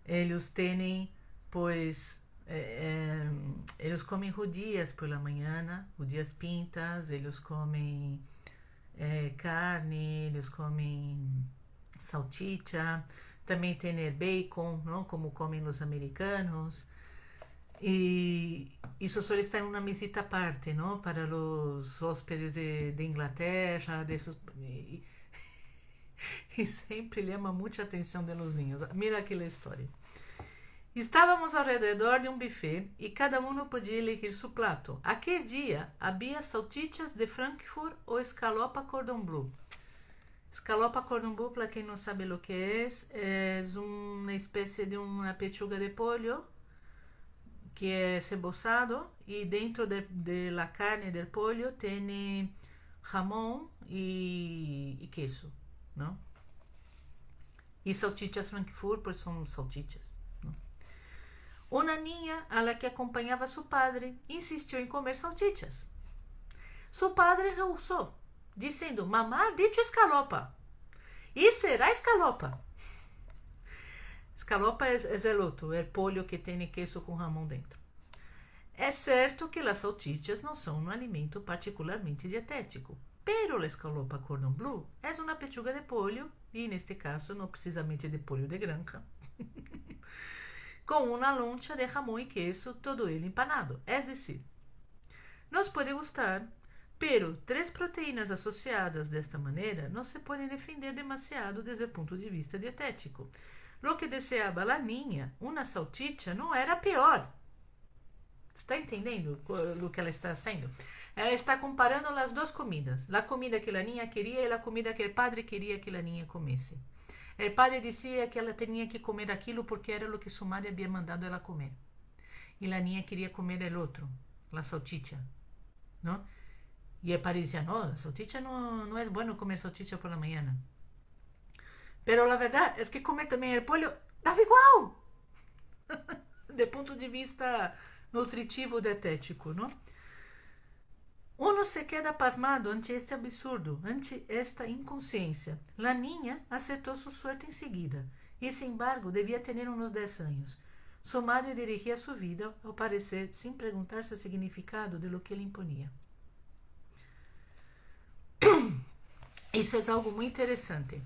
Eles têm, pois, eles comem judías por la manhã, judías pintas, eles comem carne, eles comem salchicha, também tem bacon, não? Como comem os americanos. E isso só está em uma mesita aparte, não? Para os hóspedes de Inglaterra, e sempre chama muita atenção de los niños. Mira aquela história. Estávamos ao redor de um buffet e cada um podia elegir seu prato. Aquele dia havia salchichas de Frankfurt ou escalopa cordon bleu. Escalopa cordon bleu, para quem não sabe o que é uma espécie de uma pechuga de pollo que é cebosado e dentro de la carne del pollo tem jamón e queso, não? E salchichas Frankfurt, pois são salchichas. Uma niña a la que acompanhava seu padre insistiu em comer salchichas. Seu padre rehusou, dizendo: mamá ha dicho escalopa. E será escalopa. Escalopa é el outro, é o pollo que tem queso com jamón dentro. É certo que as salchichas não são um alimento particularmente dietético, pero la escalopa cordon bleu é uma pechuga de pollo, e neste caso não precisamente de pollo de granja, com uma loncha de jamón e queso, todo ele empanado. É decir, nos pode gustar, pero 3 proteínas associadas desta maneira não se podem defender demasiado desde o ponto de vista dietético. Lo que deseaba la niña, uma salchicha, não era pior. Está entendendo o que ela está fazendo? Ela está comparando as duas comidas. A comida que a niña queria e a comida que o padre queria que a niña comesse. O padre dizia que ela tinha que comer aquilo porque era o que sua madre havia mandado ela comer. E a niña queria comer o outro, a salchicha. Não? E o padre dizia: não, salchicha não é bueno comer salchicha por la mañana. Pero a verdade é que comer também o pollo dava igual. Do ponto de vista nutritivo dietético, não? Uno se queda pasmado ante este absurdo, ante esta inconsciência. La niña acertou sua suerte em seguida, e, sin embargo, devia ter uns 10 anos. Sua madre dirigia sua vida, ao parecer, sem perguntar-se o significado de lo que ele imponia. Isso é algo muito interessante.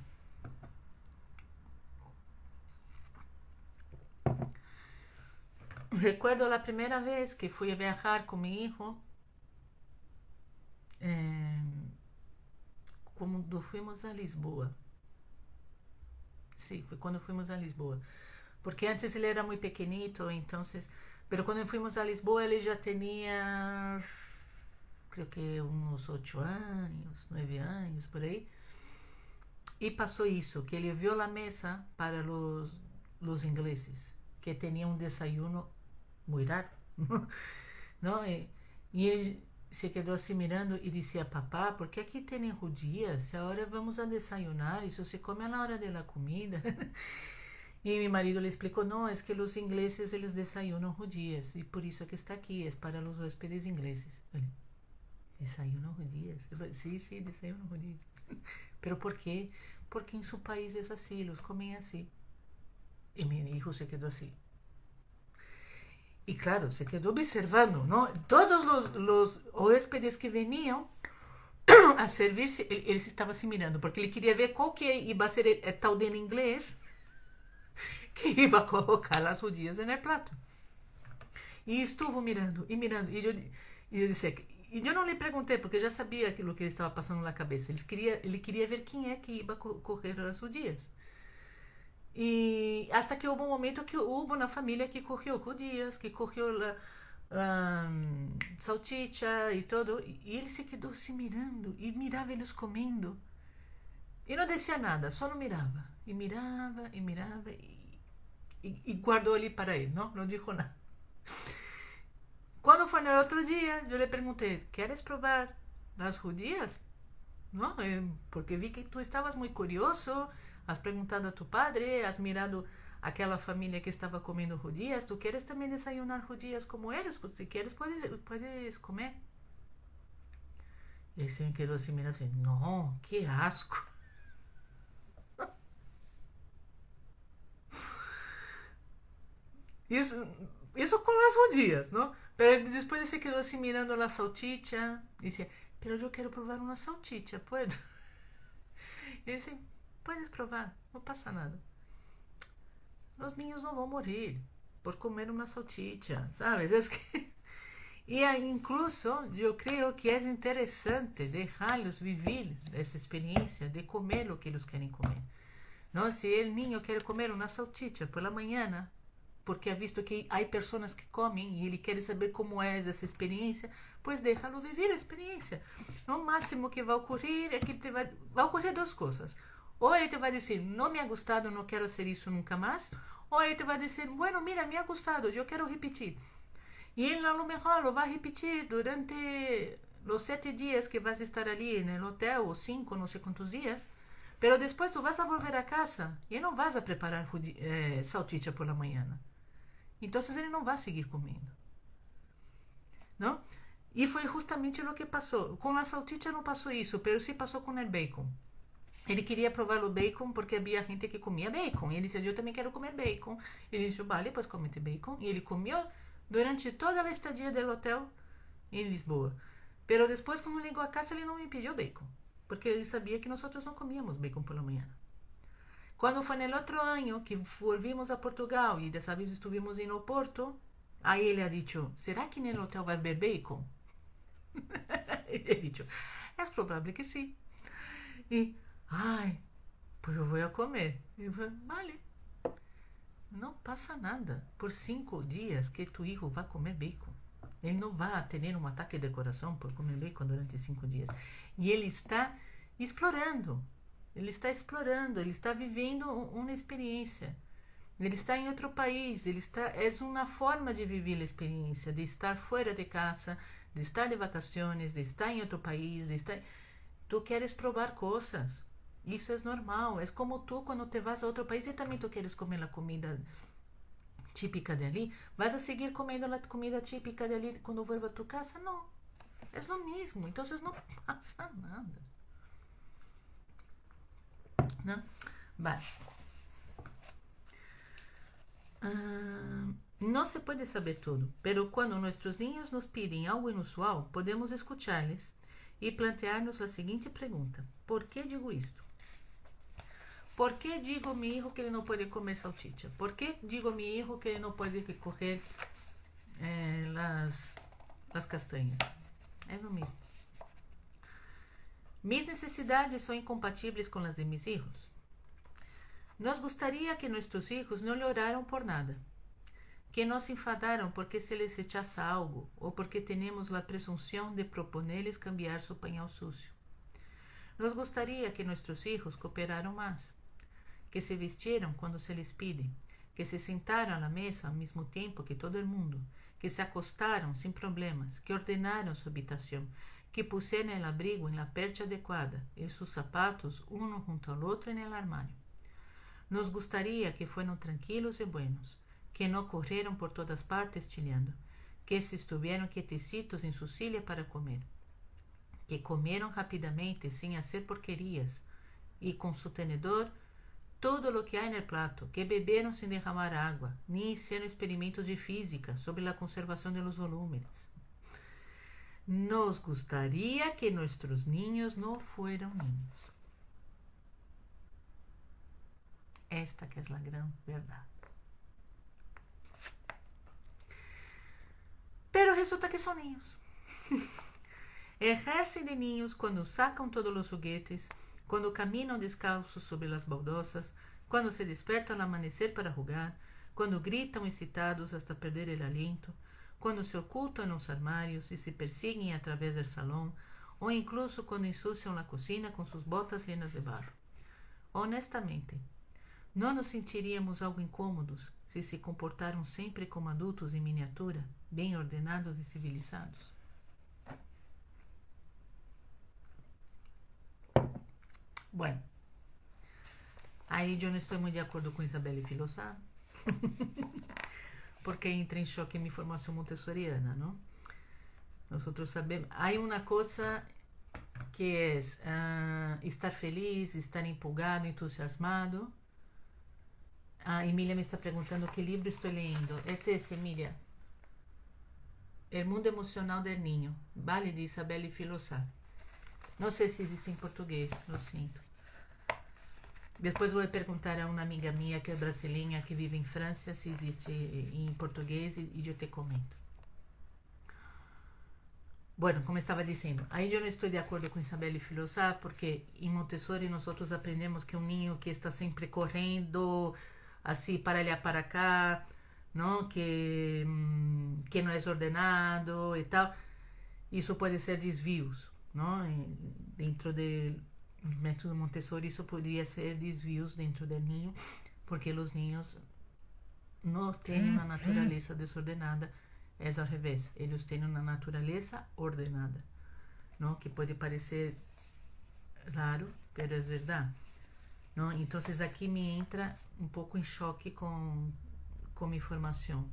Recuerdo a primeira vez que fui a viajar com meu filho, quando fomos a Lisboa. Sim, foi quando fomos a Lisboa. Porque antes ele era muito pequenito, então... Mas quando fomos a Lisboa, ele já tinha... Creio que uns 8 anos, 9 anos, por aí. E passou isso, que ele viu a mesa para los ingleses, que tenían un desayuno muy raro, ¿no? Y él se quedó así mirando y decía, papá, ¿por qué aquí tienen judías? Ahora vamos a desayunar, eso se come a la hora de la comida. Y mi marido le explicó, no, es que los ingleses ellos desayunan judías y por eso que está aquí, es para los huéspedes ingleses. ¿Desayunan judías? Eu falei, sí, desayunan judías. ¿Pero por qué? Porque en su país es así, los comen así. Y mi hijo se quedó así. Y claro, se quedó observando, ¿no? Todos los huéspedes que venían a servirse, él estaba así mirando, porque él quería ver cuál que iba a ser el tal de en inglés que iba a colocar las judías en el plato. Y estuvo mirando y mirando. Y yo decía, y yo no le pregunté porque ya sabía que lo que le estaba pasando en la cabeza. Él quería ver quién es que iba a coger las judías. Y hasta que hubo un momento que hubo una familia que cogió judías, que cogió la salchicha y todo. Y él se quedó así mirando y miraba ellos comiendo. Y no decía nada, solo miraba. Y miraba y miraba y guardó ali para él, ¿no? No dijo nada. Cuando fue en el otro día, yo le pregunté, ¿quieres probar las judías? ¿No? Porque vi que tú estabas muy curioso, has preguntado a tu padre, has mirado aquella familia que estaba comiendo judías, ¿tú quieres también desayunar judías como ellos? Pues si quieres puedes comer. Y él se me quedó así mirando así, no, qué asco. Eso con las judías, ¿no? Pero después se quedó así mirando la salchicha y decía, pero yo quiero probar una salchicha, ¿puedo? Y dice, puedes probar, no pasa nada. Los niños no van a morir por comer una salchicha, ¿sabes? Es que... Y incluso yo creo que es interesante dejarlos vivir esa experiencia de comer lo que ellos quieren comer, ¿no? Si el niño quiere comer una salchicha por la mañana, porque ha visto que hay personas que comen y él quiere saber cómo es esa experiencia, pues déjalo vivir la experiencia. Lo máximo que va a ocurrir es que va a ocurrir dos cosas. O él te va a decir, no me ha gustado, no quiero hacer eso nunca más. O él te va a decir, bueno, mira, me ha gustado, yo quiero repetir. Y él a lo mejor lo va a repetir durante los 7 días que vas a estar allí en el hotel, o 5, no sé cuántos días. Pero después tú vas a volver a casa y no vas a preparar salchicha por la mañana. Entonces ele não vai seguir comendo, não? E foi justamente o que passou. Com a salchicha não passou isso, mas sim passou com o bacon. Ele queria provar o bacon porque havia gente que comia bacon. E ele disse, eu também quero comer bacon. Ele disse, vale, pues comete bacon. E ele comeu durante toda a estadia do hotel em Lisboa. Pero depois, quando chegou a casa, ele não me pediu bacon. Porque ele sabia que nós não comíamos bacon pela manhã. Quando foi no outro ano que volvimos a Portugal e dessa vez estivemos em Oporto, aí ele ha dicho, será que no hotel vai haver bacon? Ele ha dicho, é provável que sim. E, ai, pues eu vou a comer. E eu falei, vale, não passa nada. Por 5 dias que tu hijo vai comer bacon. Ele não vai ter um ataque de coração por comer bacon durante 5 dias. E ele está explorando. Ele está vivendo uma experiência. Ele está em outro país, é uma forma de viver a experiência, de estar fora de casa, de estar de vacaciones, de estar em outro país, Tu queres provar coisas. Isso é normal. É como tu quando te vas a outro país e também tu queres comer a comida típica de ali. Vas a seguir comendo a comida típica de ali quando vuelva a tu casa? Não. É o mesmo. Então não passa nada. ¿No? Vale. No se puede saber todo, pero cuando nuestros niños nos piden algo inusual, podemos escucharles y plantearnos la siguiente pregunta: ¿por qué digo esto? ¿Por qué digo a mi hijo que él no puede comer salchicha? ¿Por qué digo a mi hijo que él no puede coger las castañas? Es lo mismo. Mis necesidades son incompatibles con las de mis hijos. Nos gustaría que nuestros hijos no lloraran por nada, que no se enfadaran porque se les rechaza algo o porque tenemos la presunción de proponerles cambiar su pañal sucio. Nos gustaría que nuestros hijos cooperaran más, que se vistieran cuando se les pide, que se sentaram à mesa ao mesmo tempo que todo o mundo, que se acostaram sem problemas, que ordenaram sua habitação, que puseram el abrigo en la percha adequada e sus zapatos uno junto al otro en el armario. Nos gustaría que fueran tranquilos y buenos, que no corrieron por todas partes chillando, que se estuvieron quietecitos en su silla para comer, que comieron rápidamente sin hacer porquerías y con su tenedor todo lo que hay en el plato, que beberam sin derramar agua, ni hicieron experimentos de física sobre la conservación de los volúmenes. Nos gustaría que nuestros niños no fueran niños. Esta que es la gran verdad. Pero resulta que son niños. Ejercem de niños quando sacam todos os juguetes, quando caminam descalços sobre as baldosas, quando se despertam ao amanhecer para jugar, quando gritam excitados hasta perder el aliento, quando se ocultam nos armários e se perseguem através do salão, ou incluso quando ensuciam a cozinha com suas botas llenas de barro. Honestamente, não nos sentiríamos algo incômodos se comportaram sempre como adultos em miniatura, bem ordenados e civilizados? Bueno, aí eu não estou muito de acordo com Isabelle Filosá, porque entra em choque minha formação montessoriana, não? Nós sabemos, há uma coisa que é estar feliz, estar empolgado, entusiasmado. A Emília me está perguntando que livro estou lendo. É esse, Emília. El mundo emocional del niño, vale, de Isabelle Filosá. Não sei se existe em português, lo sinto. Depois vou perguntar a uma amiga minha que é brasileira, que vive em França, se existe em português e eu te comento. Bueno, como estava dizendo, aí eu não estou de acordo com Isabelle Filosá, porque em Montessori nós aprendemos que um niño que está sempre correndo, assim, para allá, para cá, não? Que não é ordenado e tal, isso pode ser desvios, não? Dentro do método Montessori, isso poderia ser desvios dentro do ninho, porque os ninhos não têm uma natureza desordenada, é ao revés, eles têm uma natureza ordenada, não? Que pode parecer raro, mas é verdade. Não? Então, aqui me entra um pouco em choque com minha informação.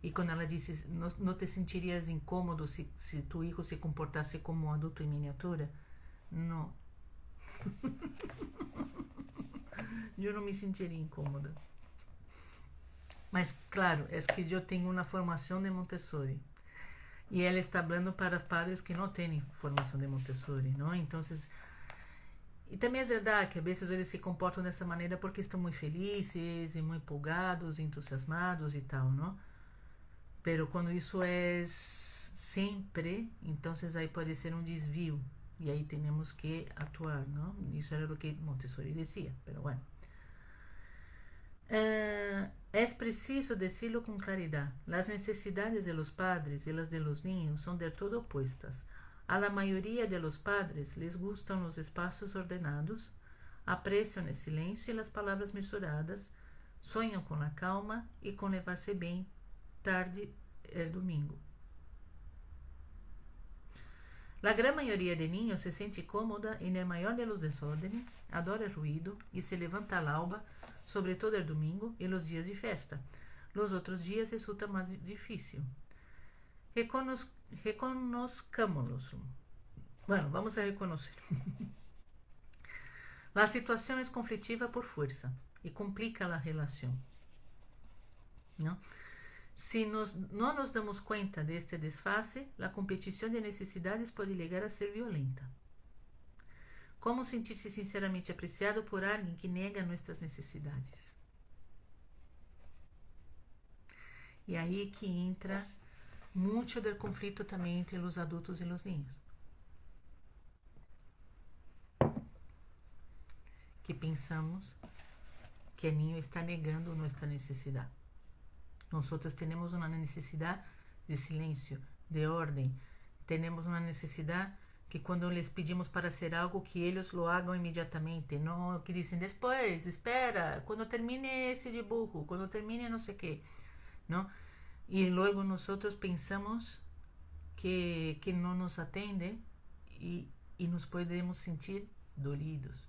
E quando ela disse, não te sentirias incômodo se tu filho se comportasse como um adulto em miniatura? Não. Eu não me sentiria incômoda. Mas, claro, é que eu tenho uma formação de Montessori. E ela está falando para padres que não têm formação de Montessori, não? Então, e também é verdade que às vezes eles se comportam dessa maneira porque estão muito felizes e muito empolgados, entusiasmados e tal, não? Pero quando isso é sempre, então aí pode ser um desvio e aí temos que atuar, não? Isso era o que Montessori dizia, pero bueno. É preciso decirlo com claridade. As necessidades de los padres e las de los niños são del todo opuestas. A la mayoría de los padres les gustan los espacios ordenados, apreciam el silencio y las palabras mesuradas, sonham com la calma y con levarse bien tarde el domingo. La gran mayoría de niños se siente cómoda en el mayor de los desórdenes, adora el ruido y se levanta al alba, sobre todo el domingo y los días de festa. Los otros días resulta más difícil. Reconozcámoslo. Bueno, vamos a reconocer. La situación es conflictiva por fuerza y complica la relación, ¿no? Si no nos damos cuenta de este desfase, la competición de necesidades puede llegar a ser violenta. ¿Cómo sentirse sinceramente apreciado por alguien que nega nuestras necesidades? E aí que entra muito do conflito também entre os adultos e os niños. Que pensamos que o niño está negando nossa necessidade. Nós temos uma necessidade de silêncio, de ordem. Temos uma necessidade que quando les pedimos para hacer algo, que eles lo hagan imediatamente, não que dizem depois, espera, quando termine esse dibujo, quando termine não sei o que, não? E logo nós pensamos que não nos atende e nos podemos sentir dolidos.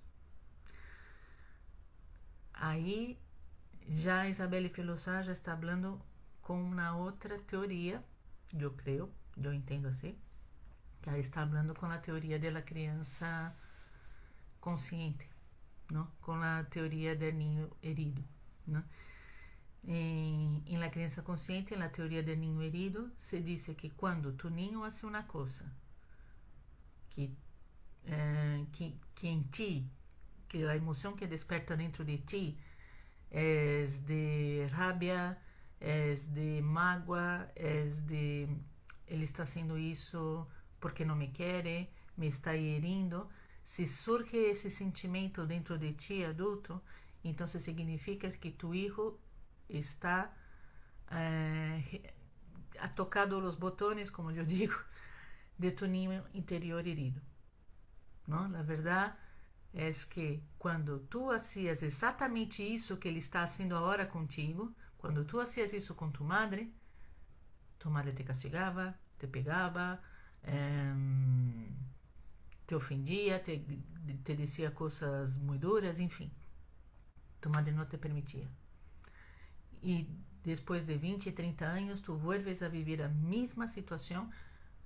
Aí já Isabelle Filosá já está falando com uma outra teoria, eu creio, eu entendo assim, que ela está falando com a teoria da criança consciente, não? Com a teoria do ninho herido, não? Em la criança consciente, na teoria do ninho herido, se diz que quando tu ninho hace uma coisa que em ti, que a emoção que desperta dentro de ti é de rabia, é de mágoa, é de ele está haciendo isso porque não me quer, me está herindo. Se surge esse sentimento dentro de ti, adulto, então significa que tu hijo está ha tocado os botões, como eu digo, de tu niño interior herido. ¿No? La verdad es que quando tu hacías exatamente isso que ele está haciendo agora contigo, quando tu hacías isso com tu madre te castigava, te pegava, te ofendia, te dizia coisas muito duras, enfim. Tu madre não te permitia. E depois de 20, 30 anos, tu vuelves a viver a mesma situação,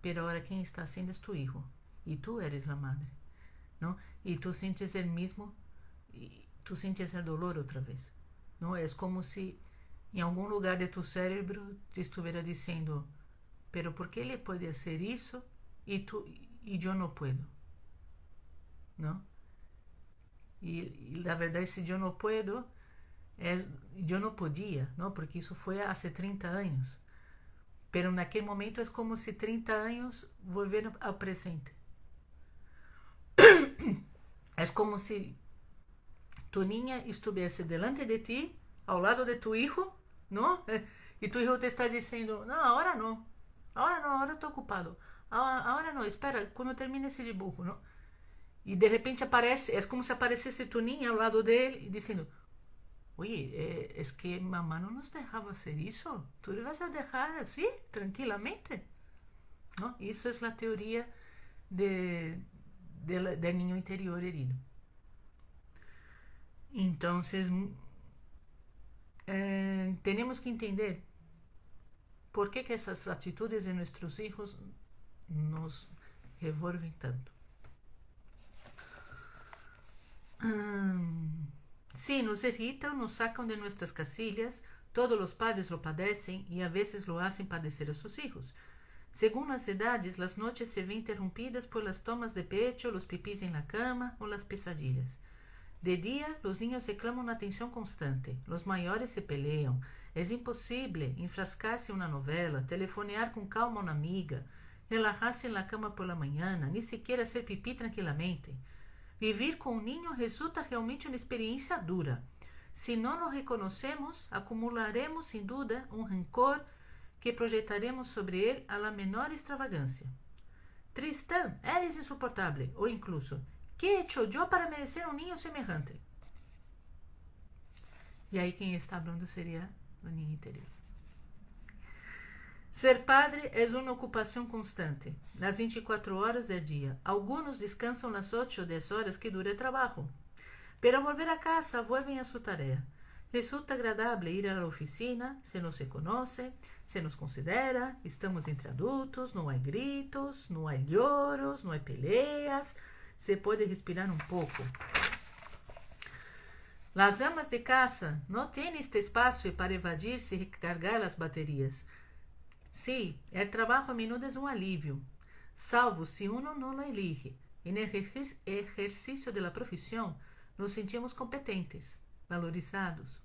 pero ahora quem está sendo é tu hijo. E tu eres a madre. ¿No? Y tú sientes el mismo, tú sientes el dolor otra vez, ¿no? Es como si en algún lugar de tu cerebro te estuviera diciendo, pero ¿por qué le puede hacer eso y yo no puedo? ¿No? Y la verdad es que yo no puedo, yo no podía, ¿no? Porque eso fue hace 30 años. Pero en aquel momento es como si 30 años volvieran al presente. É como se tu niña estivesse delante de ti, ao lado de tu hijo, ¿no? E tu hijo te está dizendo, não, agora estou ocupado, agora não, espera, quando termine esse dibujo, ¿no? E de repente aparece, é como se aparecesse tu niña ao lado dele, dizendo, oye, es que mamá no nos dejaba hacer eso, tú le vas a dejar así, tranquilamente, ¿no? Isso é a teoria del niño interior herido. Entonces, tenemos que entender por que essas atitudes de nuestros hijos nos revolven tanto. Sí, nos irritan, nos sacan de nuestras casillas, todos los padres lo padecen y a veces lo hacen padecer a sus hijos. Según las edades, las noches se ven interrumpidas por las tomas de pecho, los pipís en la cama o las pesadillas. De día, los niños reclaman atención constante, los mayores se pelean. Es imposible enfrascarse en una novela, telefonear con calma a una amiga, relajarse en la cama por la mañana, ni siquiera hacer pipí tranquilamente. Vivir con un niño resulta realmente una experiencia dura. Si no nos reconocemos, acumularemos sin duda un rencor que projetaremos sobre ele a la menor extravagância. Tristán, eres insuportável, ou incluso, que he hecho yo para merecer um niño semejante? E aí quem está falando seria o niño interior. Ser padre é uma ocupação constante, nas 24 horas do dia. Alguns descansam nas 8 ou 10 horas que dura o trabalho. Pero ao volver a casa, vuelven a sua tarefa. Resulta agradável ir à oficina, se nos reconoce, se nos considera, estamos entre adultos, não há gritos, não há lloros, não há peleas, se pode respirar um pouco. Las amas de casa não têm este espaço para evadir-se e recargar as baterias. Sí, el trabajo a menudo es un alivio, salvo si uno no lo elige. En el ejercicio de la profesión nos sentimos competentes, valorizados,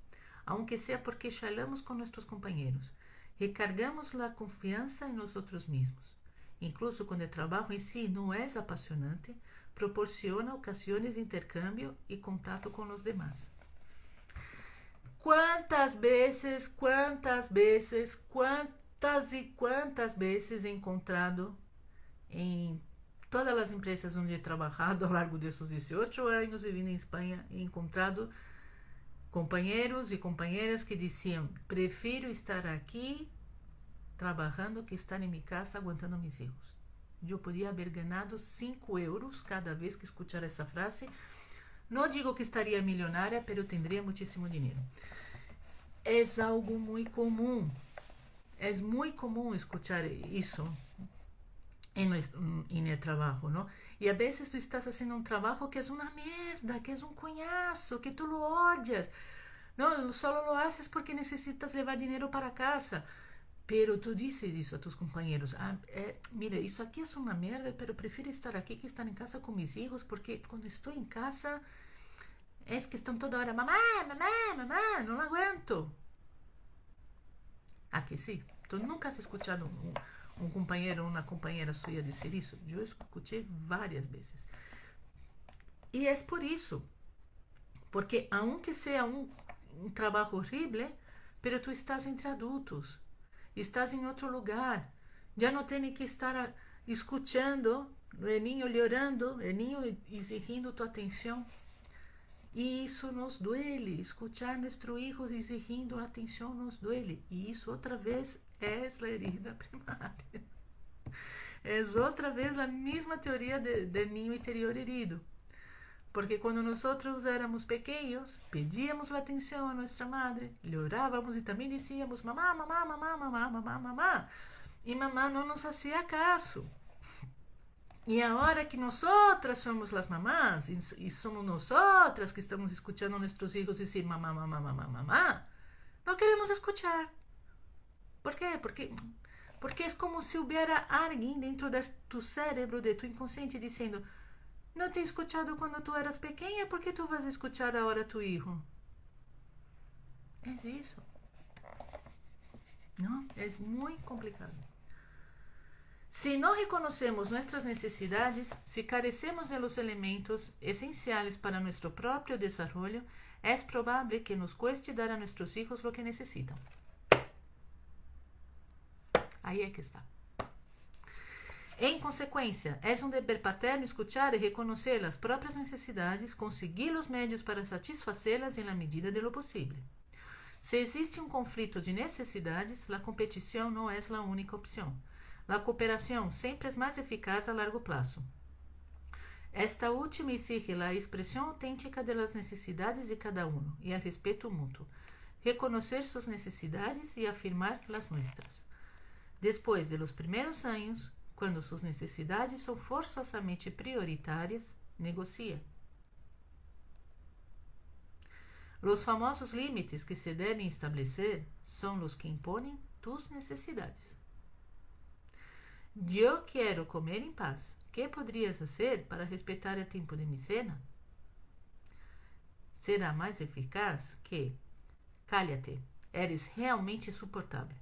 aunque sea porque charlamos con nuestros compañeros. Recargamos la confianza en nosotros mismos. Incluso cuando el trabajo en sí no es apasionante, proporciona ocasiones de intercambio y contacto con los demás. Quantas e quantas vezes he encontrado em todas as empresas onde he trabajado ao largo desses 18 anos, vivindo em Espanha, he encontrado companheiros e companheiras que diziam: prefiro estar aqui trabalhando que estar em minha casa aguantando meus filhos. Eu podia haver ganhado 5 euros cada vez que escuchar essa frase. Não digo que estaria milionária, mas teria muitíssimo dinheiro. É algo muito comum. É muito comum escuchar isso en el trabajo, ¿no? Y a veces tú estás haciendo un trabajo que es una mierda, que es un coñazo, que tú lo odias, ¿no? Solo lo haces porque necesitas llevar dinero para casa. Pero tú dices eso a tus compañeros: mira, eso aquí es una mierda, pero prefiero estar aquí que estar en casa con mis hijos, porque cuando estoy en casa es que están toda hora: mamá, mamá, mamá, no lo aguanto. ¿A que sí? Tú nunca has escuchado um companheiro ou uma companheira sua dizer isso? Eu escutei várias vezes. E é por isso. Porque, aunque seja um trabalho horrível, pero tu estás entre adultos. Estás em outro lugar. Já não tem que estar escutando o niño llorando, o niño exigindo tua atenção. E isso nos duele. Escuchar nosso filho exigindo atenção nos duele. E isso, outra vez, é a herida primária. É outra vez a mesma teoria do ninho interior herido. Porque quando nós éramos pequenos, pedíamos a atenção a nossa madre, llorávamos e também dizíamos: mamá, mamá, mamá, mamá, mamá, mamá. E mamá não nos fazia caso. E agora que nós somos as mamás, e somos nós que estamos escutando nossos filhos dizer mamá, mamá, mamá, mamá, não queremos escutar. ¿Por quê? Porque é como se houvesse alguém dentro de tu cérebro, de tu inconsciente, dizendo: não te he escuchado quando tu eras pequena, ¿por que tu vas a escuchar agora tu hijo? É isso. Não? É muito complicado. Se não reconhecemos nossas necessidades, se carecemos de los elementos essenciais para nosso próprio desenvolvimento, é provável que nos cueste dar a nossos hijos o que necessitam. Aí é que está. Em consequência, é um dever paterno escuchar e reconhecer as próprias necessidades, conseguir os meios para satisfazê-las na medida de lo possível. Se existe um conflito de necessidades, a competição não é a única opção. A cooperação sempre é mais eficaz a largo prazo. Esta última exige a expressão autêntica das necessidades de cada um e o respeito mútuo, reconhecer suas necessidades e afirmar as nossas. Depois de los primeiros anos, quando suas necessidades são forçosamente prioritárias, negocia. Os famosos límites que se devem estabelecer são os que impõem tus necessidades. Eu quero comer em paz. Que poderias fazer para respeitar o tempo de mi cena? Será mais eficaz que: cállate, eres realmente insuportável.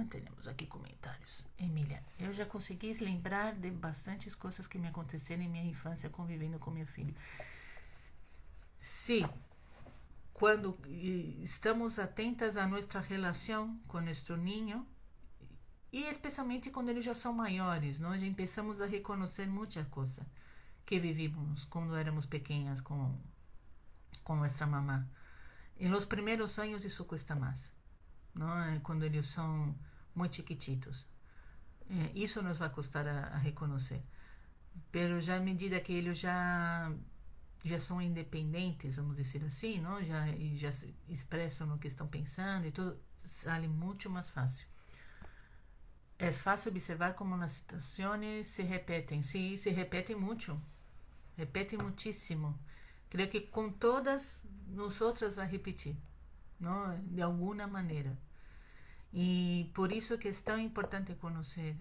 Temos aqui comentários. Emília, eu já consegui lembrar de bastantes coisas que me aconteceram em minha infância convivendo com meu filho. Sim, quando estamos atentas a nossa relação com nosso ninho, e especialmente quando eles já são maiores, nós já começamos a reconhecer muita coisa que vivimos quando éramos pequenas com nossa mamá. Em los primeiros anos isso custa mais. Não? Quando eles são muito chiquititos. Isso nos vai custar a reconhecer. Pero já à medida que eles já são independentes, vamos dizer assim, não? Já expressam o que estão pensando e tudo, sai muito mais fácil. É fácil observar como as situações se repetem. Sim, se repetem muito. Repetem muitíssimo. Creio que com todas, nós outras vai repetir. Não? De alguma maneira. E por isso que é tão importante conhecer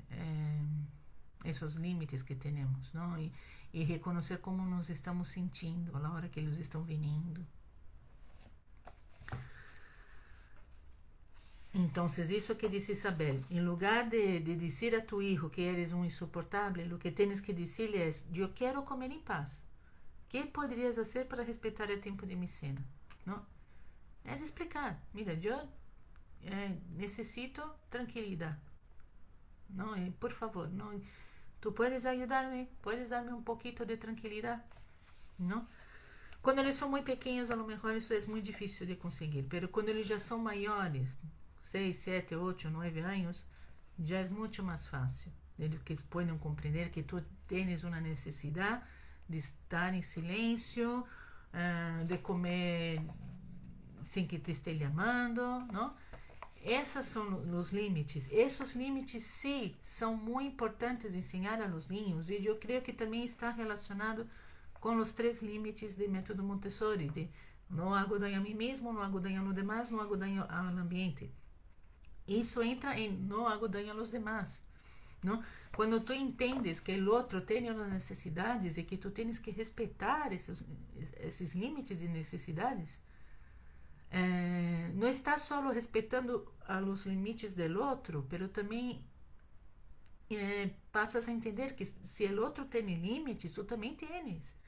esses limites que temos, não? E reconhecer como nos estamos sentindo a hora que eles estão vindo. Então, isso que disse Isabel: em lugar de dizer a tu hijo que eres um insuportável, o que tens que dizer-lhe é: eu quero comer em paz. Que poderias fazer para respeitar o tempo de mi cena? Não? É explicar: mira, necesito tranquilidad, ¿no? Por favor, ¿no? ¿Tú puedes ayudarme? ¿Puedes darme un poquito de tranquilidad? ¿No? Quando eles são muito pequenos, a lo mejor isso é muito difícil de conseguir, pero quando eles já são maiores, 6, 7, 8, 9 anos, já é muito mais fácil. Eles que podem compreender que tu tens uma necessidade de estar em silêncio, de comer sem que te esteja chamando, não? Esses são os limites. Esses limites, sim, são muito importantes ensinar a los niños, e eu creio que também está relacionado com os 3 limites do método Montessori, de não hago daño a mim mesmo, não hago daño a los demás, não hago daño ao ambiente. Isso entra em não hago daño a los demás, não? Quando tu entendes que o outro tem umas necessidades e que tu tens que respeitar esses limites e necessidades, não estás só respeitando os limites do outro, mas também passas a entender que se o outro tem limites, tu também tens.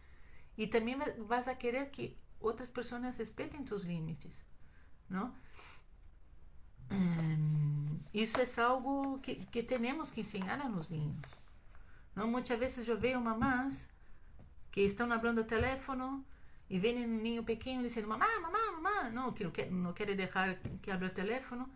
E também vas a querer que outras pessoas respeitem tus limites, não? Isso é algo que temos que ensinar a los niños, não? Muitas vezes eu vejo mamás que estão falando no telefone e vem um niño pequeno dizendo mamá, mamá, mamá, não quer deixar que hable o telefone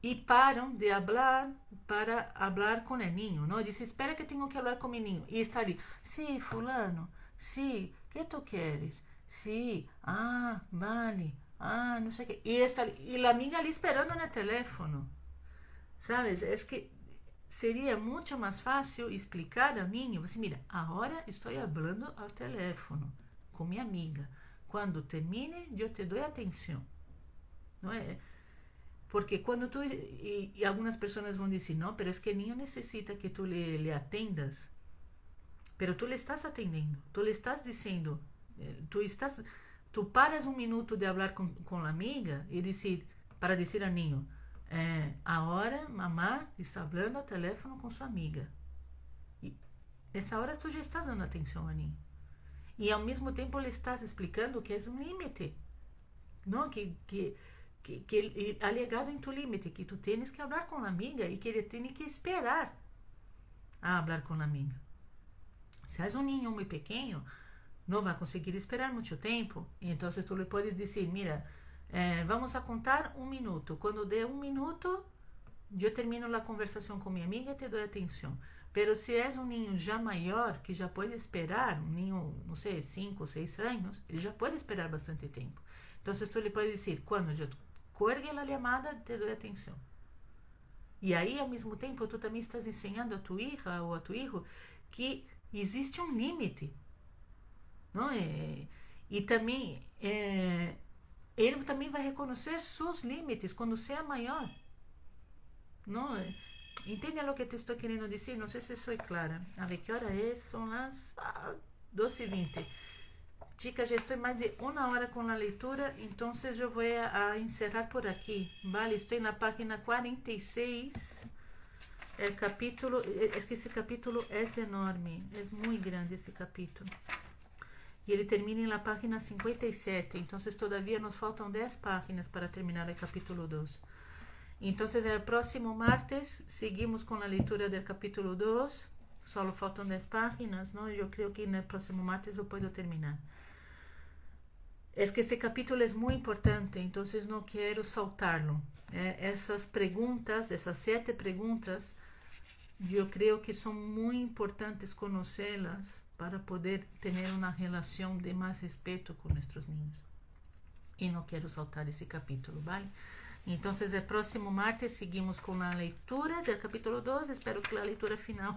e param de falar para falar com o niño, não? Diz, espera que tenho que falar com o niño, e está ali, sim, fulano, sim, que tu queres? Sim, vale, não sei o que, e a amiga ali esperando no telefone, sabes? É que seria muito mais fácil explicar a mim, você mira, agora estou falando ao telefone com minha amiga, quando termine eu te dou atenção, não é? Porque quando tu, e algumas pessoas vão dizer, não, pero es que o niño necessita que tu le atendas, pero tu le estás atendendo, tu le estás dizendo, tu paras um minuto de falar com a amiga e dizer, para dizer ao niño, agora mamá está falando ao telefone com sua amiga, e nessa hora tu já estás dando atenção ao niño, e ao mesmo tempo le estás explicando que é um limite, não? Que é alegado em tu límite, que tu tens que falar com a amiga e que ele tem que esperar a falar com a amiga. Se és um niño muito pequeno, não vai conseguir esperar muito tempo, então tu lhe podes dizer, mira, vamos a contar 1 minuto, quando der 1 minuto, eu termino a conversação com minha amiga e te dou atenção. Pero se és um niño já maior, que já pode esperar, um niño, não sei, 5 ou 6 anos, ele já pode esperar bastante tempo. Então tu lhe pode dizer, quando eu cuelgue a chamada, te dou atenção. E aí, ao mesmo tempo, tu também estás ensinando a tua hija ou a tu hijo que existe um limite, não é? E também ele também vai reconhecer seus limites quando seja maior, não é? Entende o que te estou querendo dizer? Não sei se sou clara. A ver, que hora é? São as 12:20. Chicas, já estou mais de 1 hora com a leitura, então eu vou a encerrar por aqui, vale? Estou na página 46, capítulo, que esse capítulo é enorme, é muito grande esse capítulo, e ele termina na página 57, então todavia nos faltam 10 páginas para terminar o capítulo 2. Então, no próximo martes, seguimos com a leitura do capítulo 2, só faltam 10 páginas, não? Eu creio que no próximo martes eu posso terminar. É que este capítulo é muito importante, então não quero saltá-lo. Essas perguntas, essas 7 perguntas, eu creio que são muito importantes conhecê-las para poder ter uma relação de mais respeito com nossos niños. E não quero saltar esse capítulo, vale? Então, o próximo martes seguimos com a leitura do capítulo 2, espero que a leitura final.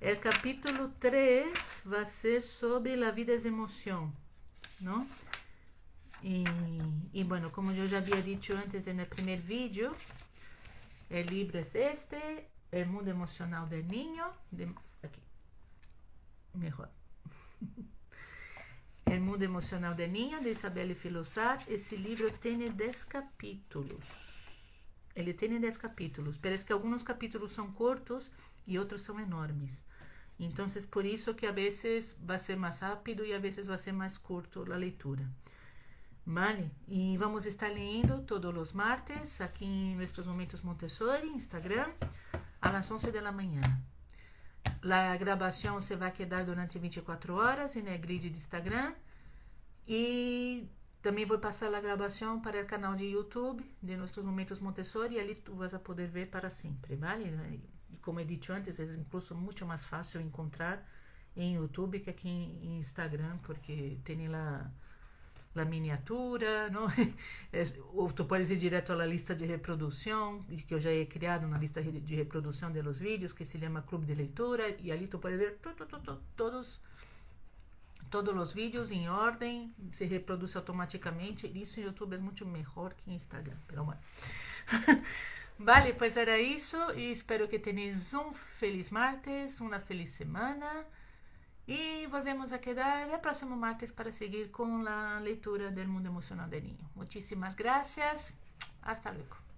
O capítulo 3 vai ser sobre a vida de emoção, não? E bueno, como eu já havia dito antes no primeiro vídeo, o livro é este, El mundo emocional del niño, aqui, melhor. El mundo emocional del niño, de Isabelle Filosat. Esse livro tem 10 capítulos. Ele tem 10 capítulos, parece que alguns capítulos são curtos e outros são enormes. Então, por isso que a vezes vai ser mais rápido e a vezes vai ser mais curto a leitura. Vale, y vamos a estar leyendo todos los martes aquí en nuestros momentos Montessori, Instagram, a las 11 de la mañana. La grabación se va a quedar durante 24 horas en el grid de Instagram y también voy a pasar la grabación para el canal de YouTube de nuestros momentos Montessori y allí tú vas a poder ver para siempre, ¿vale? Y como he dicho antes, es incluso mucho más fácil encontrar en YouTube que aquí en Instagram porque tiene la miniatura, ¿no? O tú puedes ir directo a la lista de reproducción, que yo ya he creado una lista de reproducción de los vídeos que se llama Club de Lectura, y allí tú puedes ver todos los vídeos en orden, se reproduce automáticamente. Isso en YouTube es mucho mejor que en Instagram, pero bueno. Vale, pues era eso, y espero que tenéis un feliz martes, una feliz semana. Y volvemos a quedar el próximo martes para seguir con la lectura del mundo emocional del niño. Muchísimas gracias. Hasta luego.